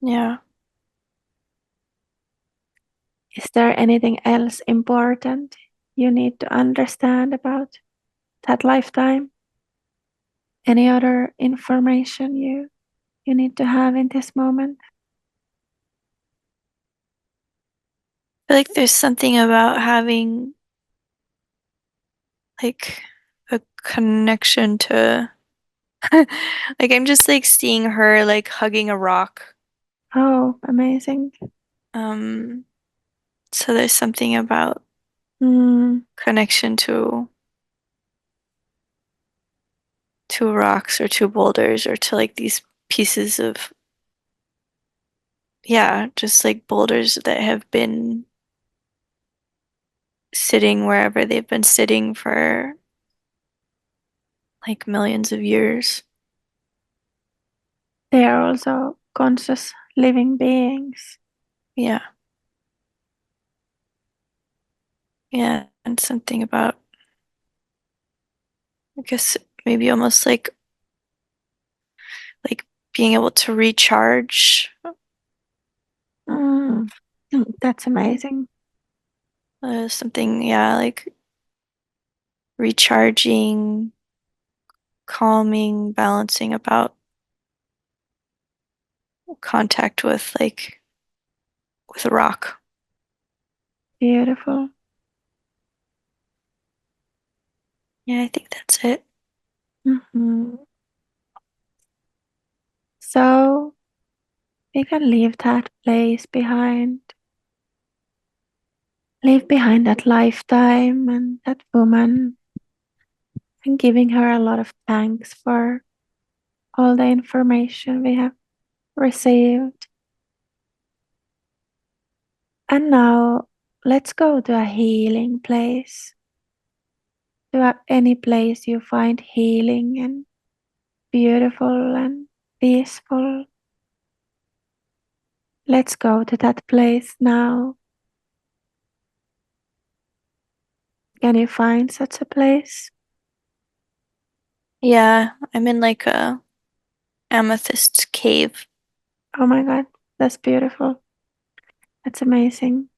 Speaker 1: Yeah.
Speaker 2: Is there anything else important you need to understand about that lifetime? Any other information you need to have in this moment?
Speaker 1: I feel like there's something about having like a connection to like I'm just like seeing her like hugging a rock.
Speaker 2: Oh, amazing.
Speaker 1: Um, so there's something about
Speaker 2: Mm,
Speaker 1: connection to rocks or to boulders or to like these pieces of, yeah, just like boulders that have been sitting wherever they've been sitting for like millions of years.
Speaker 2: they are also conscious living beings.
Speaker 1: Yeah. Yeah. And something about, I guess maybe almost like being able to recharge,
Speaker 2: Mm, that's amazing.
Speaker 1: something, yeah, like recharging, calming, balancing about contact with a rock.
Speaker 2: Beautiful.
Speaker 1: Yeah, I think that's it.
Speaker 2: Mhm. So we can leave that place behind, leave behind that lifetime and that woman, and giving her a lot of thanks for all the information we have received. And now let's go to a healing place, to any place you find healing and beautiful and peaceful. Let's go to that place now. Can you find such a place?
Speaker 1: Yeah, I'm in like a amethyst cave.
Speaker 2: Oh my God, that's beautiful. That's amazing.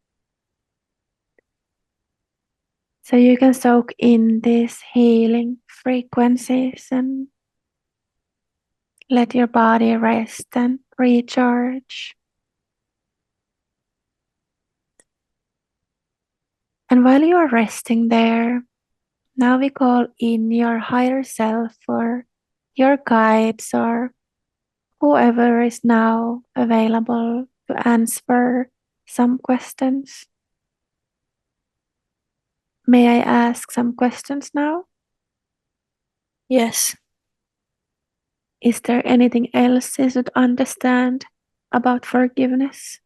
Speaker 2: So you can soak in these healing frequencies and let your body rest and recharge. And while you are resting there, Now we call in your higher self or your guides or whoever is now available to answer some questions. May I ask some questions now?
Speaker 1: Yes,
Speaker 2: Is there anything else you should understand about forgiveness?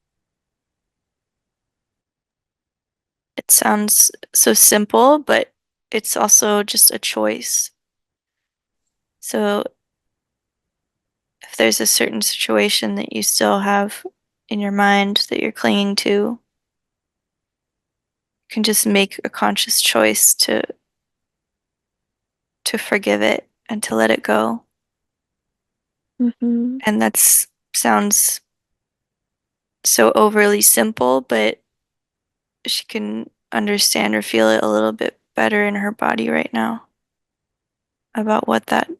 Speaker 1: it sounds so simple, but it's also just a choice. So if there's a certain situation that you still have in your mind that you're clinging to, you can just make a conscious choice to forgive it and to let it go.
Speaker 2: Mm-hmm.
Speaker 1: And that's sounds so overly simple, but she can understand or feel it a little bit better in her body right now about what that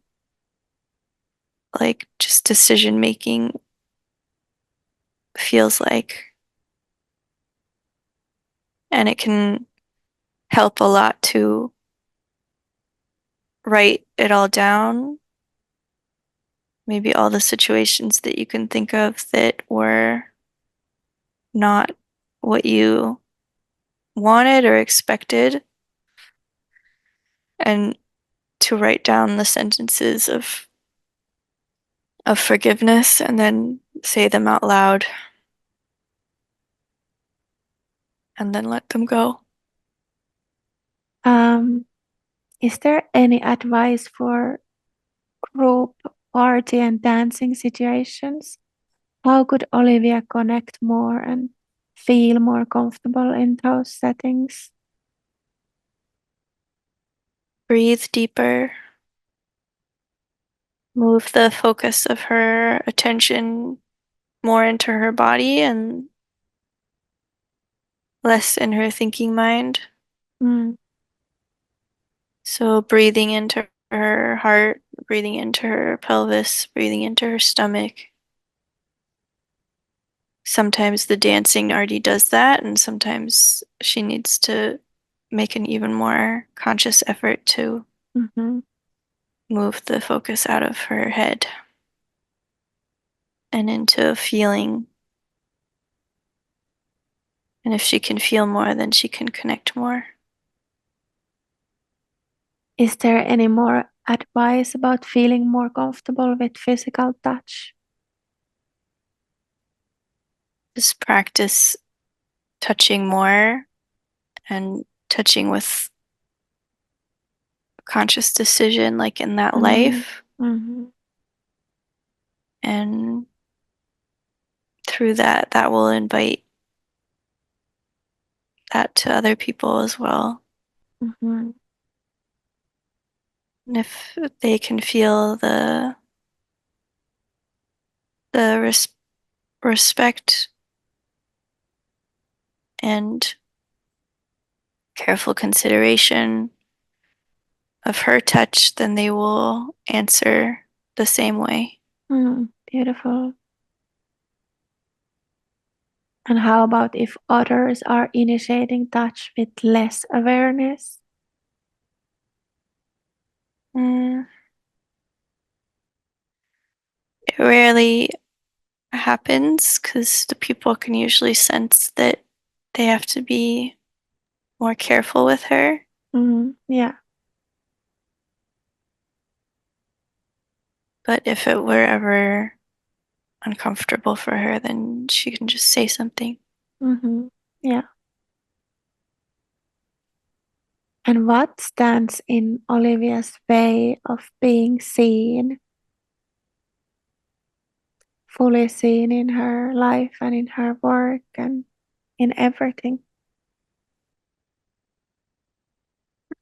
Speaker 1: like just decision making feels like. And it can help a lot to write it all down, maybe all the situations that you can think of that were not what you wanted or expected, and to write down the sentences of forgiveness and then say them out loud and then let them go.
Speaker 2: Um, is there any advice for group party and dancing situations? How could Olivia connect more and feel more comfortable in those settings?
Speaker 1: Breathe deeper, move the focus of her attention more into her body and less in her thinking mind.
Speaker 2: Mm,
Speaker 1: So breathing into her heart, breathing into her pelvis, breathing into her stomach. Sometimes the dancing already does that, and sometimes she needs to make an even more conscious effort to
Speaker 2: mm-hmm,
Speaker 1: move the focus out of her head and into feeling. And if she can feel more, then she can connect more.
Speaker 2: is there any more advice about feeling more comfortable with physical touch?
Speaker 1: Just practice touching more and touching with conscious decision, like in that
Speaker 2: Mm-hmm,
Speaker 1: life.
Speaker 2: mm-hmm,
Speaker 1: And through that, that will invite that to other people as well.
Speaker 2: mm-hmm,
Speaker 1: And if they can feel the respect and careful consideration of her touch, then they will answer the same way.
Speaker 2: mm, beautiful. And how about if others are initiating touch with less awareness?
Speaker 1: Mm, it rarely happens because the people can usually sense that they have to be more careful with her.
Speaker 2: Mm, yeah.
Speaker 1: But if it were ever uncomfortable for her, then she can just say something.
Speaker 2: Mm-hmm, yeah. And what stands in Olivia's way of being seen, fully seen in her life and in her work and in everything?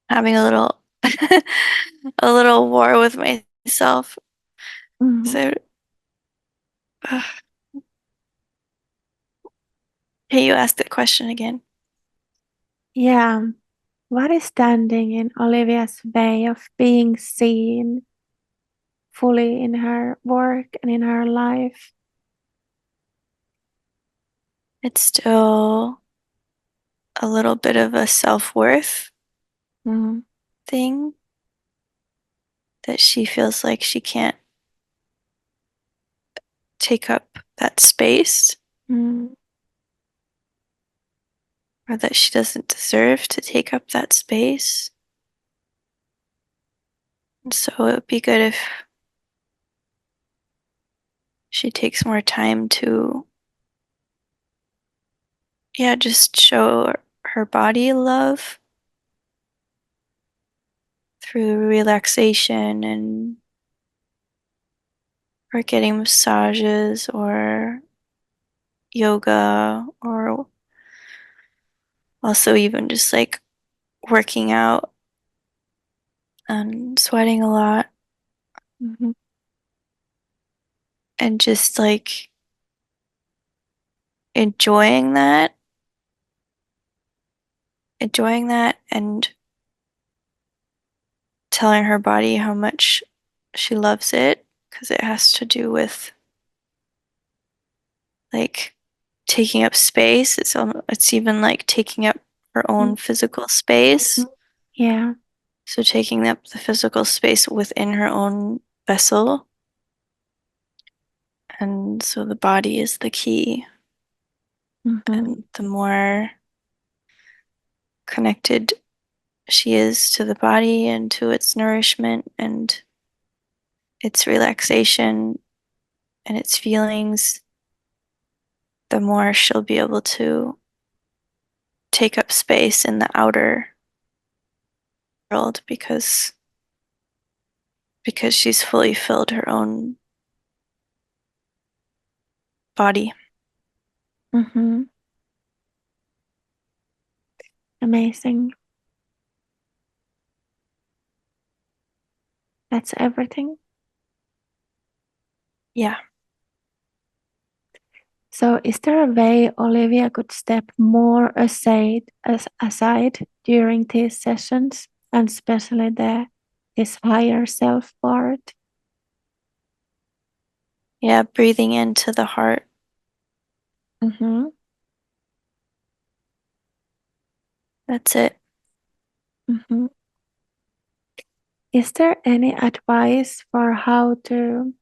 Speaker 1: Having a little a little war with myself.
Speaker 2: Mhm.
Speaker 1: So, can you ask the question again?
Speaker 2: Yeah. What is standing in Olivia's way of being seen fully in her work and in her life?
Speaker 1: It's still a little bit of a self-worth,
Speaker 2: Mhm.
Speaker 1: thing that she feels like she can't take up that space
Speaker 2: Mm.
Speaker 1: or that she doesn't deserve to take up that space. And so it would be good if she takes more time to, yeah, just show her body love through relaxation and or getting massages or yoga or also even just like working out and sweating a lot
Speaker 2: Mhm.
Speaker 1: and just like enjoying that, enjoying that and telling her body how much she loves it because it has to do with like taking up space. It's even like taking up her
Speaker 2: Mhm.
Speaker 1: own physical space.
Speaker 2: Yeah.
Speaker 1: So taking up the physical space within her own vessel. And so the body is the key.
Speaker 2: Mhm.
Speaker 1: And the more connected she is to the body and to its nourishment and its relaxation and its feelings, the more she'll be able to take up space in the outer world because she's fully filled her own body.
Speaker 2: Mhm. Amazing. That's everything.
Speaker 1: Yeah.
Speaker 2: So, is there a way Olivia could step more aside during these sessions, and especially this higher self part?
Speaker 1: Yeah, breathing into the heart.
Speaker 2: Mm-hmm.
Speaker 1: That's it.
Speaker 2: Mm-hmm. Is there any advice for how to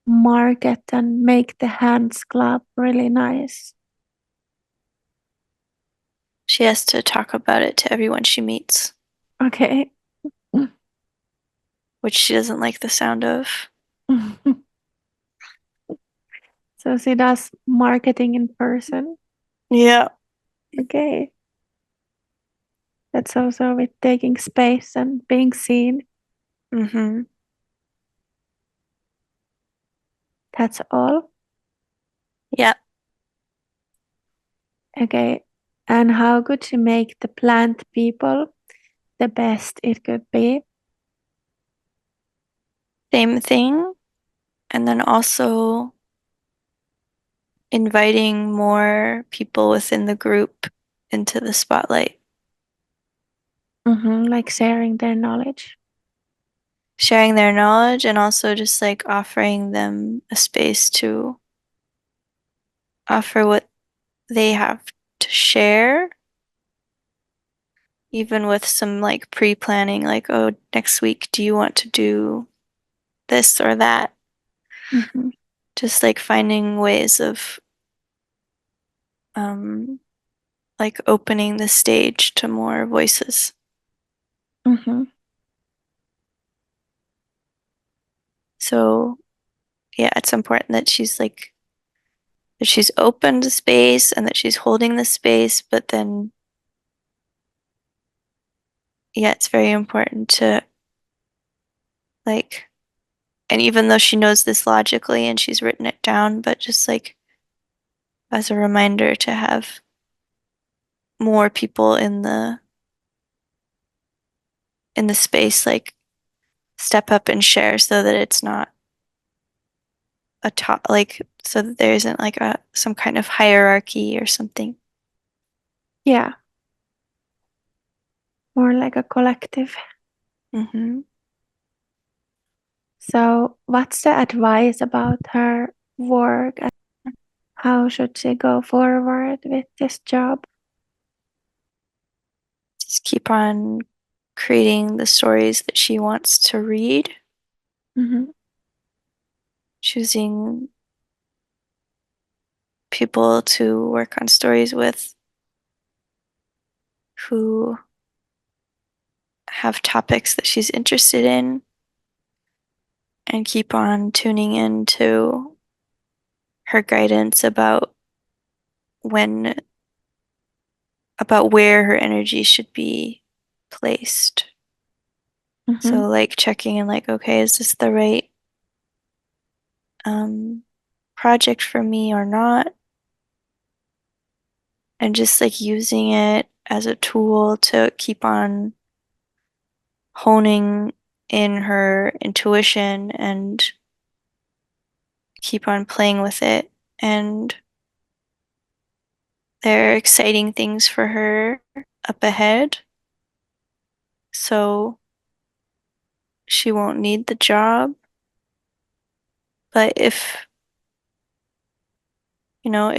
Speaker 2: market and make the hands clap really nice?
Speaker 1: She has to talk about it to everyone she meets,
Speaker 2: Okay.
Speaker 1: which she doesn't like the sound of.
Speaker 2: So she does marketing in person.
Speaker 1: Yeah.
Speaker 2: Okay. That's also with taking space and being seen.
Speaker 1: Mm-hmm.
Speaker 2: That's all.
Speaker 1: Yeah.
Speaker 2: Okay. And how could you make the plant people the best it could be?
Speaker 1: Same thing. And then also inviting more people within the group into the spotlight,
Speaker 2: Like sharing their knowledge.
Speaker 1: sharing their knowledge and also just like offering them a space to offer what they have to share, even with some like pre planning, like, oh, next week, do you want to do this or that?
Speaker 2: Hmm.
Speaker 1: Just like finding ways of um, like opening the stage to more voices.
Speaker 2: Hmm.
Speaker 1: So yeah, it's important that she's open to space and that she's holding the space, but then yeah, it's very important to like and even though she knows this logically and she's written it down, but just like as a reminder to have more people in the space like step up and share so that it's not a top like so that there isn't like a some kind of hierarchy or something.
Speaker 2: Yeah, more like a collective.
Speaker 1: Hmm.
Speaker 2: So, what's the advice about her work? How should she go forward with this job?
Speaker 1: Just keep on creating the stories that she wants to read,
Speaker 2: Mm-hmm.
Speaker 1: choosing people to work on stories with who have topics that she's interested in, and keep on tuning into her guidance when about where her energy should be placed.
Speaker 2: Mm-hmm.
Speaker 1: So like checking in like, okay, is this the right um project for me or not? And just like using it as a tool to keep on honing in her intuition and keep on playing with it. And there are exciting things for her up ahead. So she won't need the job. But if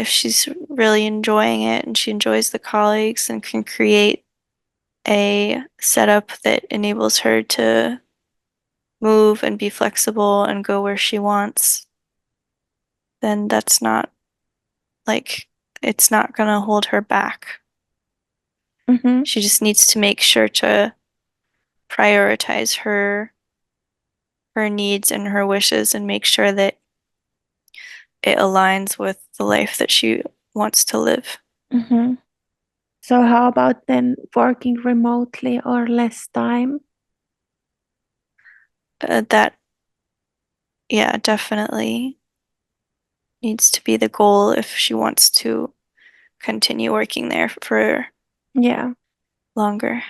Speaker 1: she's really enjoying it and she enjoys the colleagues and can create a setup that enables her to move and be flexible and go where she wants, then that's not like it's not gonna hold her back.
Speaker 2: Mm-hmm.
Speaker 1: She just needs to make sure to prioritize her needs and her wishes and make sure that it aligns with the life that she wants to live.
Speaker 2: Mm-hmm. So how about then working remotely or less time?
Speaker 1: That, yeah, definitely needs to be the goal if she wants to continue working there for
Speaker 2: Yeah.
Speaker 1: longer.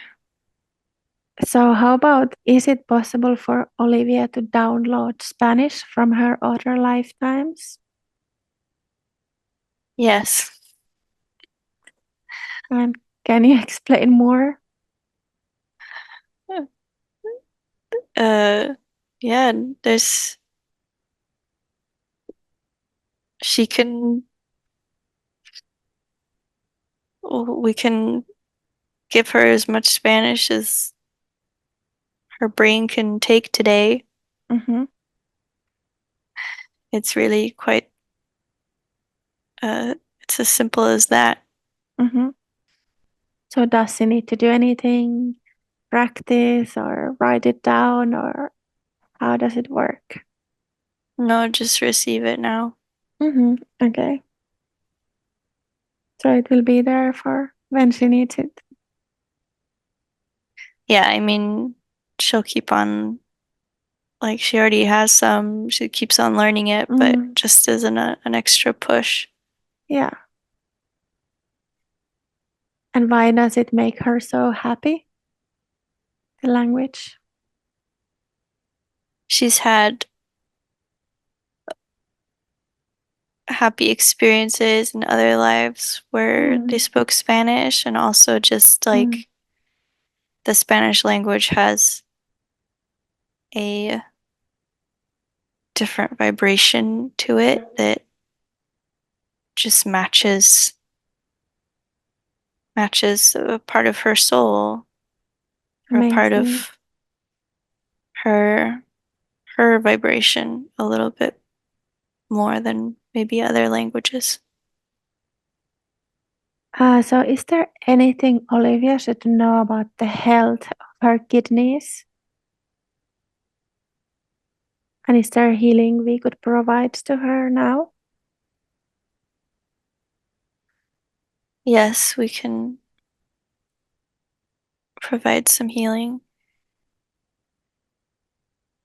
Speaker 2: So how about is it possible for Olivia to download Spanish from her other lifetimes?
Speaker 1: Yes.
Speaker 2: And can you explain more?
Speaker 1: Uh, yeah, there's she can we can give her as much Spanish as her brain can take today.
Speaker 2: Mm-hmm.
Speaker 1: It's really quite it's as simple as that.
Speaker 2: Mm-hmm. So does she need to do anything, practice or write it down, or how does it work?
Speaker 1: No, just receive it now.
Speaker 2: Mm-hmm. Okay. So it will be there for when she needs it.
Speaker 1: Yeah, I mean, she'll keep on like she already has some, she keeps on learning it, but
Speaker 2: Mm,
Speaker 1: just as an extra push.
Speaker 2: yeah. And why does it make her so happy? The language.
Speaker 1: She's had happy experiences in other lives where they
Speaker 2: Mm,
Speaker 1: spoke Spanish, and also just
Speaker 2: mm,
Speaker 1: like the Spanish language has a different vibration to it that just matches a part of her soul or a part
Speaker 2: amazing.
Speaker 1: of her her vibration a little bit more than maybe other languages.
Speaker 2: So is there anything Olivia should know about the health of her kidneys? And is there healing we could provide to her now?
Speaker 1: Yes, we can provide some healing.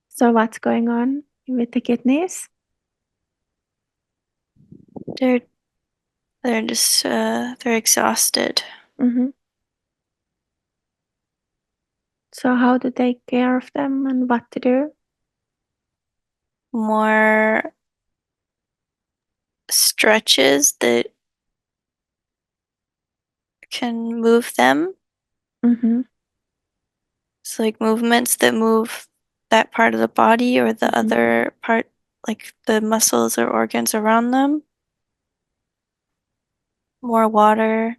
Speaker 2: So what's going on with the kidneys?
Speaker 1: They're they're exhausted.
Speaker 2: Hmm. So how to take care of them and what to do?
Speaker 1: More stretches that can move them.
Speaker 2: Hmm.
Speaker 1: So like movements that move that part of the body or the
Speaker 2: Hmm.
Speaker 1: other part, like the muscles or organs around them. More water,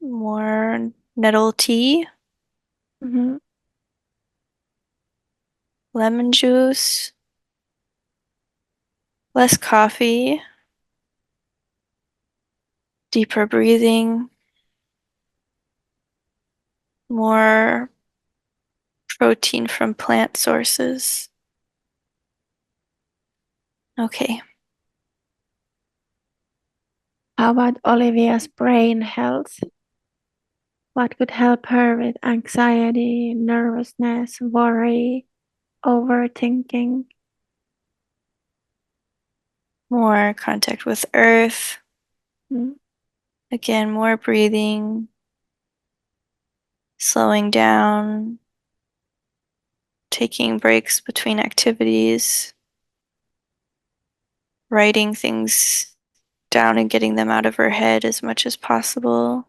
Speaker 1: more nettle tea,
Speaker 2: Mm-hmm.
Speaker 1: lemon juice, less coffee, deeper breathing, more protein from plant sources. Okay.
Speaker 2: How about Olivia's brain health? What could help her with anxiety, nervousness, worry, overthinking?
Speaker 1: More contact with earth.
Speaker 2: Mm,
Speaker 1: Again, more breathing, slowing down, taking breaks between activities, writing things down and getting them out of her head as much as possible.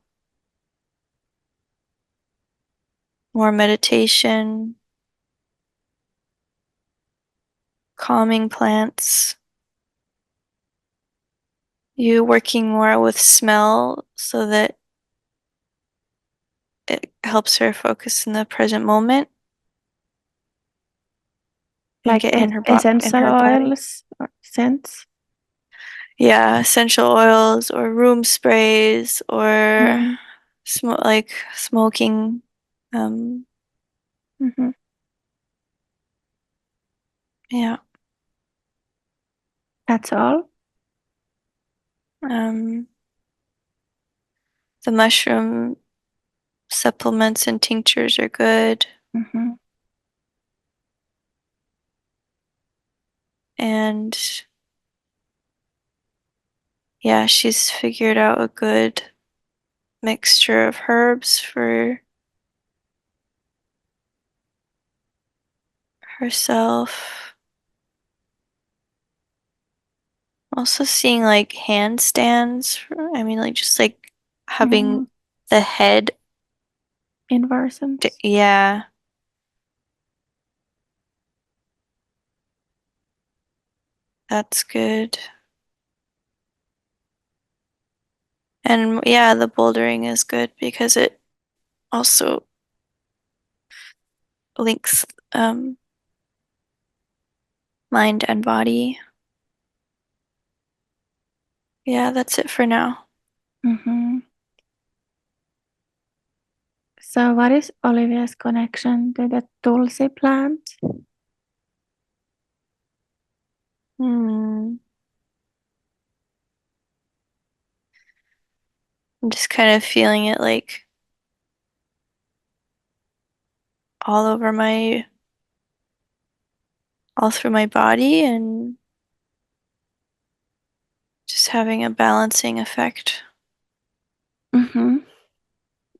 Speaker 1: More meditation, calming plants. You working more with smell so that it helps her focus in the present moment and
Speaker 2: like
Speaker 1: get in
Speaker 2: essential
Speaker 1: her body.
Speaker 2: oils or scents?
Speaker 1: Yeah, essential oils or room sprays or
Speaker 2: Mm,
Speaker 1: like smoking. Um,
Speaker 2: mhm.
Speaker 1: yeah.
Speaker 2: That's all?
Speaker 1: Um, the mushroom supplements and tinctures are good.
Speaker 2: Mhm,
Speaker 1: And yeah, she's figured out a good mixture of herbs for herself. Also seeing like handstands. I mean, like just like having
Speaker 2: mhm.
Speaker 1: the head.
Speaker 2: Inversions.
Speaker 1: Yeah, that's good. And yeah, the bouldering is good because it also links mind and body. Yeah, that's it for now.
Speaker 2: Mhm. So, what is Olivia's connection to the Tulsi plant?
Speaker 1: Hmm. I'm just kind of feeling it like all over all through my body and just having a balancing effect.
Speaker 2: Mhm.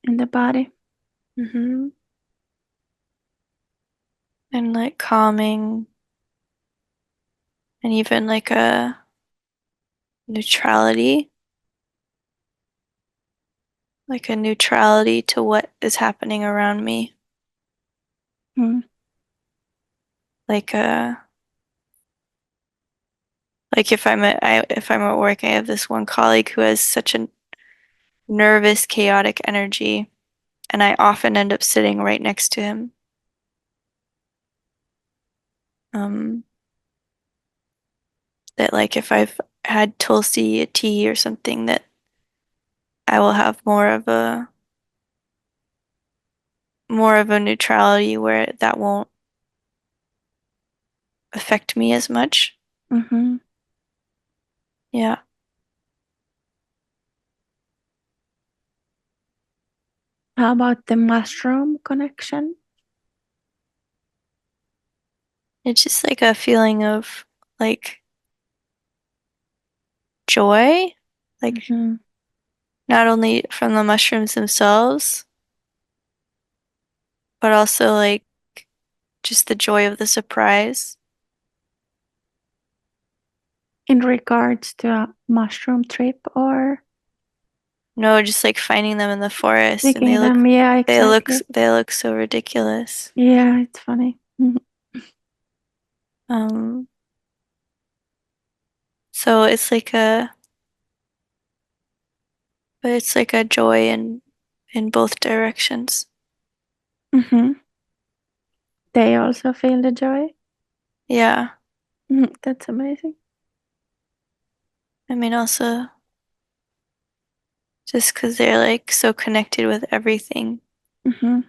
Speaker 2: In the body.
Speaker 1: Hmm. And like calming and even like a neutrality, like a neutrality to what is happening around me.
Speaker 2: Mm.
Speaker 1: Like a like if I'm at work, I have this one colleague who has such a nervous, chaotic energy, and I often end up sitting right next to him. Um, that like if I've had Tulsi tea or something, that I will have more of a neutrality where that won't affect me as much.
Speaker 2: Mhm.
Speaker 1: Yeah.
Speaker 2: How about the mushroom connection?
Speaker 1: It's just like a feeling of like joy, like
Speaker 2: Mhm.
Speaker 1: not only from the mushrooms themselves, but also like just the joy of the surprise.
Speaker 2: In regards to a mushroom trip or
Speaker 1: No, just like finding them in the forest and
Speaker 2: picking them? Yeah, exactly.
Speaker 1: they look so ridiculous.
Speaker 2: Yeah, it's funny. Mhm.
Speaker 1: Um, so it's like a but it's like a joy and in both directions.
Speaker 2: Mm-hmm. They also feel the joy.
Speaker 1: Yeah.
Speaker 2: That's amazing.
Speaker 1: I mean, also just because they're like so connected with everything,
Speaker 2: Mm-hmm.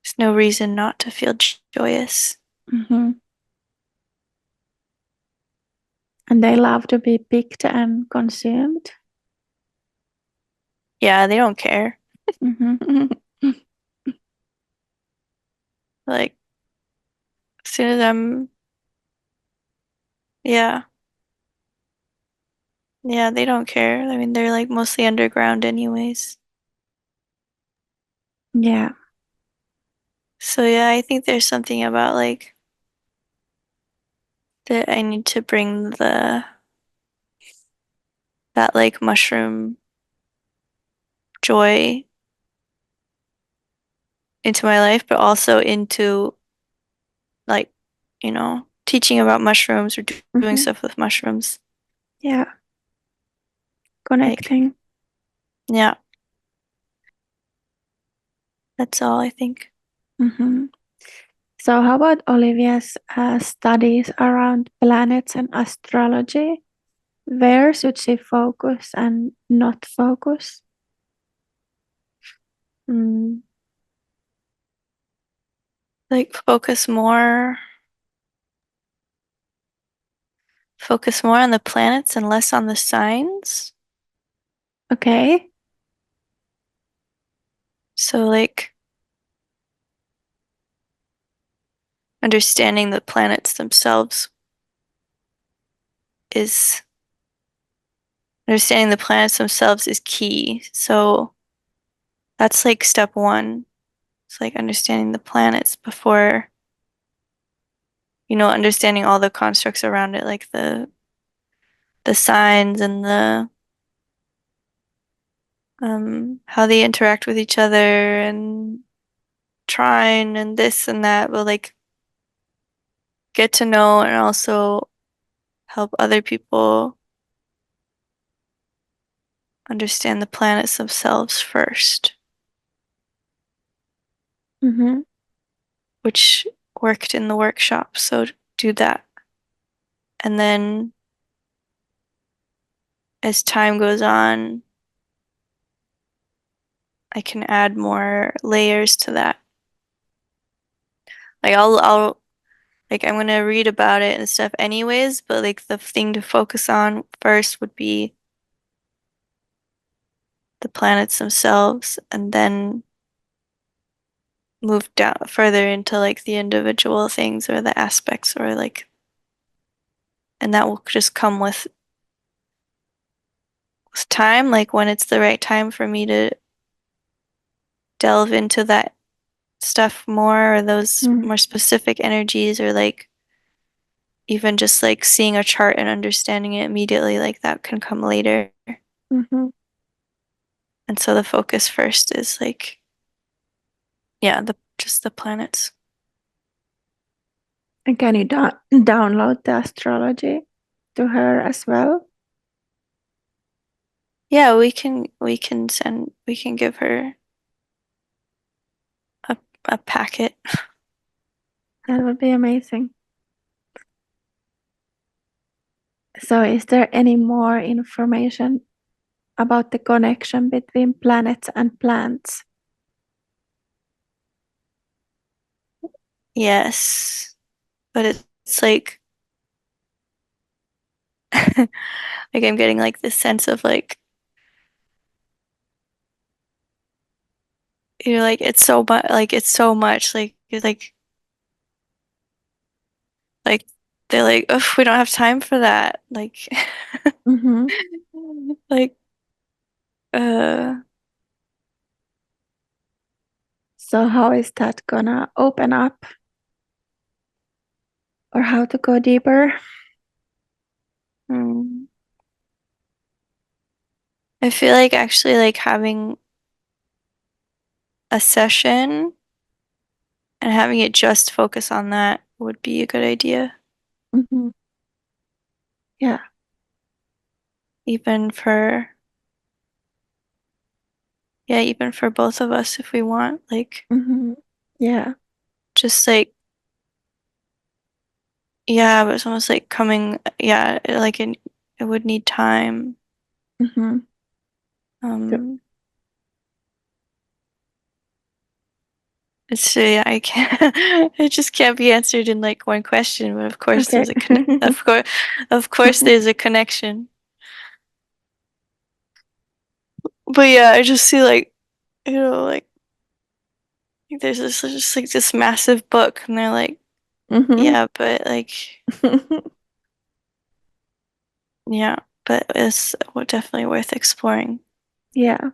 Speaker 1: there's no reason not to feel joyous.
Speaker 2: Mm-hmm. And they love to be picked and consumed.
Speaker 1: Yeah, they don't care.
Speaker 2: Mm-hmm.
Speaker 1: Like, as soon as yeah, yeah, they don't care. I mean, they're like mostly underground anyways.
Speaker 2: Yeah.
Speaker 1: So yeah, I think there's something about like that I need to bring that like mushroom joy into my life, but also into like, teaching about mushrooms or doing
Speaker 2: Mm-hmm.
Speaker 1: stuff with mushrooms.
Speaker 2: Yeah.
Speaker 1: Like,
Speaker 2: Connecting.
Speaker 1: yeah, that's all I think.
Speaker 2: Mm-hmm. So, how about Olivia's studies around planets and astrology? Where should she focus and not focus?
Speaker 1: Mm, like focus more on the planets and less on the signs.
Speaker 2: Okay.
Speaker 1: So like understanding the planets themselves is understanding the planets themselves is key. So that's like step one. It's like understanding the planets before, understanding all the constructs around it, like the signs and the how they interact with each other and trine and this and that, but like get to know and also help other people understand the planets themselves first,
Speaker 2: Mm-hmm.
Speaker 1: which worked in the workshop. So do that. And then as time goes on, I can add more layers to that. Like I'll like I'm gonna read about it and stuff anyways, but like the thing to focus on first would be the planets themselves and then move down further into like the individual things or the aspects or like and that will just come with time, like when it's the right time for me to delve into that stuff more or those more specific energies or like even just like seeing a chart and understanding it immediately, like that can come later.
Speaker 2: Mm-hmm.
Speaker 1: And so the focus first is like, yeah, the just the planets.
Speaker 2: And can you download the astrology to her as well?
Speaker 1: Yeah, we can give her a a packet.
Speaker 2: That would be amazing. So, is there any more information about the connection between planets and plants?
Speaker 1: Yes. But it's like like I'm getting like this sense of like you're like it's so much like you're like they're like oh we don't have time for that like
Speaker 2: Mm-hmm.
Speaker 1: like uh
Speaker 2: So, how is that gonna open up or how to go deeper?
Speaker 1: hmm. I feel like actually like having a session and having it just focus on that would be a good idea
Speaker 2: Mm-hmm. Yeah.
Speaker 1: even for yeah, even for both of us if we want, like
Speaker 2: Mm-hmm. Yeah.
Speaker 1: just like yeah, but it's almost like coming yeah, like it would need time.
Speaker 2: Mm-hmm.
Speaker 1: Um it's yeah, I can't it just can't be answered in like one question, but of course
Speaker 2: Okay.
Speaker 1: there's a of course there's a connection. But yeah, I just see like like there's this just like this massive book and they're like,
Speaker 2: Mm-hmm.
Speaker 1: yeah, but like yeah, but it's definitely worth exploring.
Speaker 2: Yeah.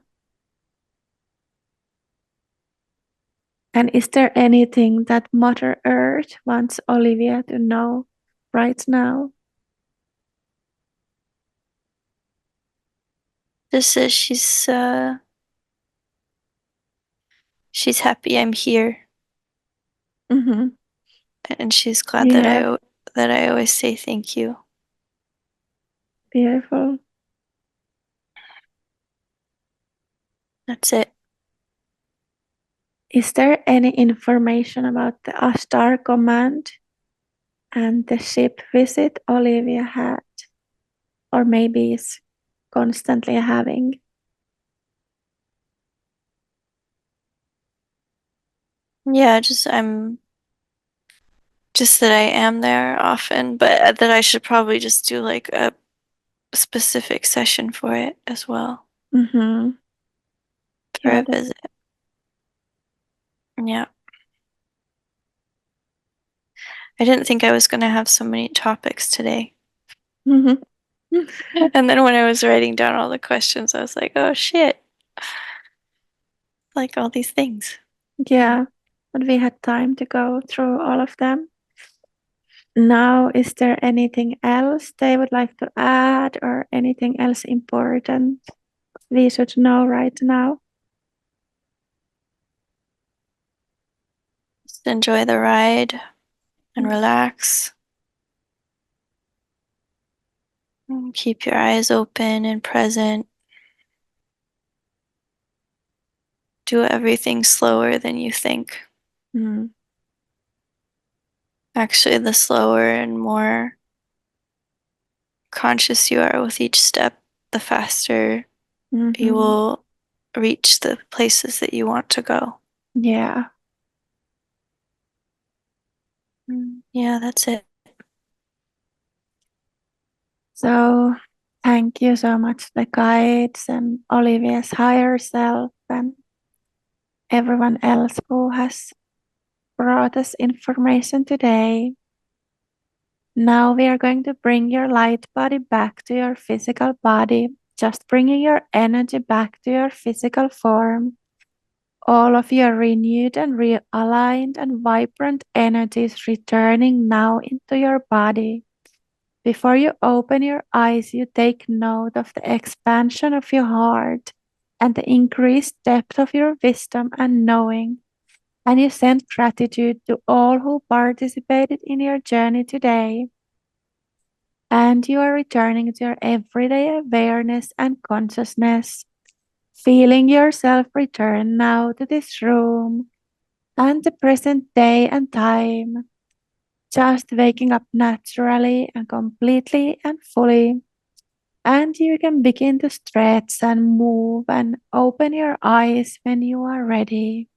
Speaker 2: And is there anything that Mother Earth wants Olivia to know right now?
Speaker 1: This is she's happy I'm here
Speaker 2: Mm-hmm.
Speaker 1: and she's glad that
Speaker 2: Yeah,
Speaker 1: I always say thank you.
Speaker 2: beautiful.
Speaker 1: That's it.
Speaker 2: Is there any information about the Ashtar command and the ship visit Olivia had, or maybe is constantly having?
Speaker 1: Yeah, just that I am there often, but that I should probably just do like a specific session for it as well
Speaker 2: Mm-hmm.
Speaker 1: for
Speaker 2: Yeah,
Speaker 1: a
Speaker 2: that.
Speaker 1: visit. Yeah. I didn't think I was going to have so many topics today.
Speaker 2: Mm-hmm.
Speaker 1: And then when I was writing down all the questions, I was like, oh shit, like all these things.
Speaker 2: Yeah, but we had time to go through all of them. Now, is there anything else they would like to add or anything else important we should know right now?
Speaker 1: Just enjoy the ride and relax. And keep your eyes open and present. Do everything slower than you think.
Speaker 2: Mm,
Speaker 1: Actually, the slower and more conscious you are with each step, the faster you
Speaker 2: mm-hmm.
Speaker 1: will reach the places that you want to go.
Speaker 2: Yeah.
Speaker 1: Yeah, that's it.
Speaker 2: So, thank you so much, the guides and Olivia's higher self and everyone else who has brought us information today. Now we are going to bring your light body back to your physical body, just bringing your energy back to your physical form. All of your renewed and realigned and vibrant energies returning now into your body. Before you open your eyes, you take note of the expansion of your heart and the increased depth of your wisdom and knowing. And you send gratitude to all who participated in your journey today. And you are returning to your everyday awareness and consciousness, feeling yourself return now to this room and the present day and time, just waking up naturally and completely and fully. And you can begin to stretch and move and open your eyes when you are ready.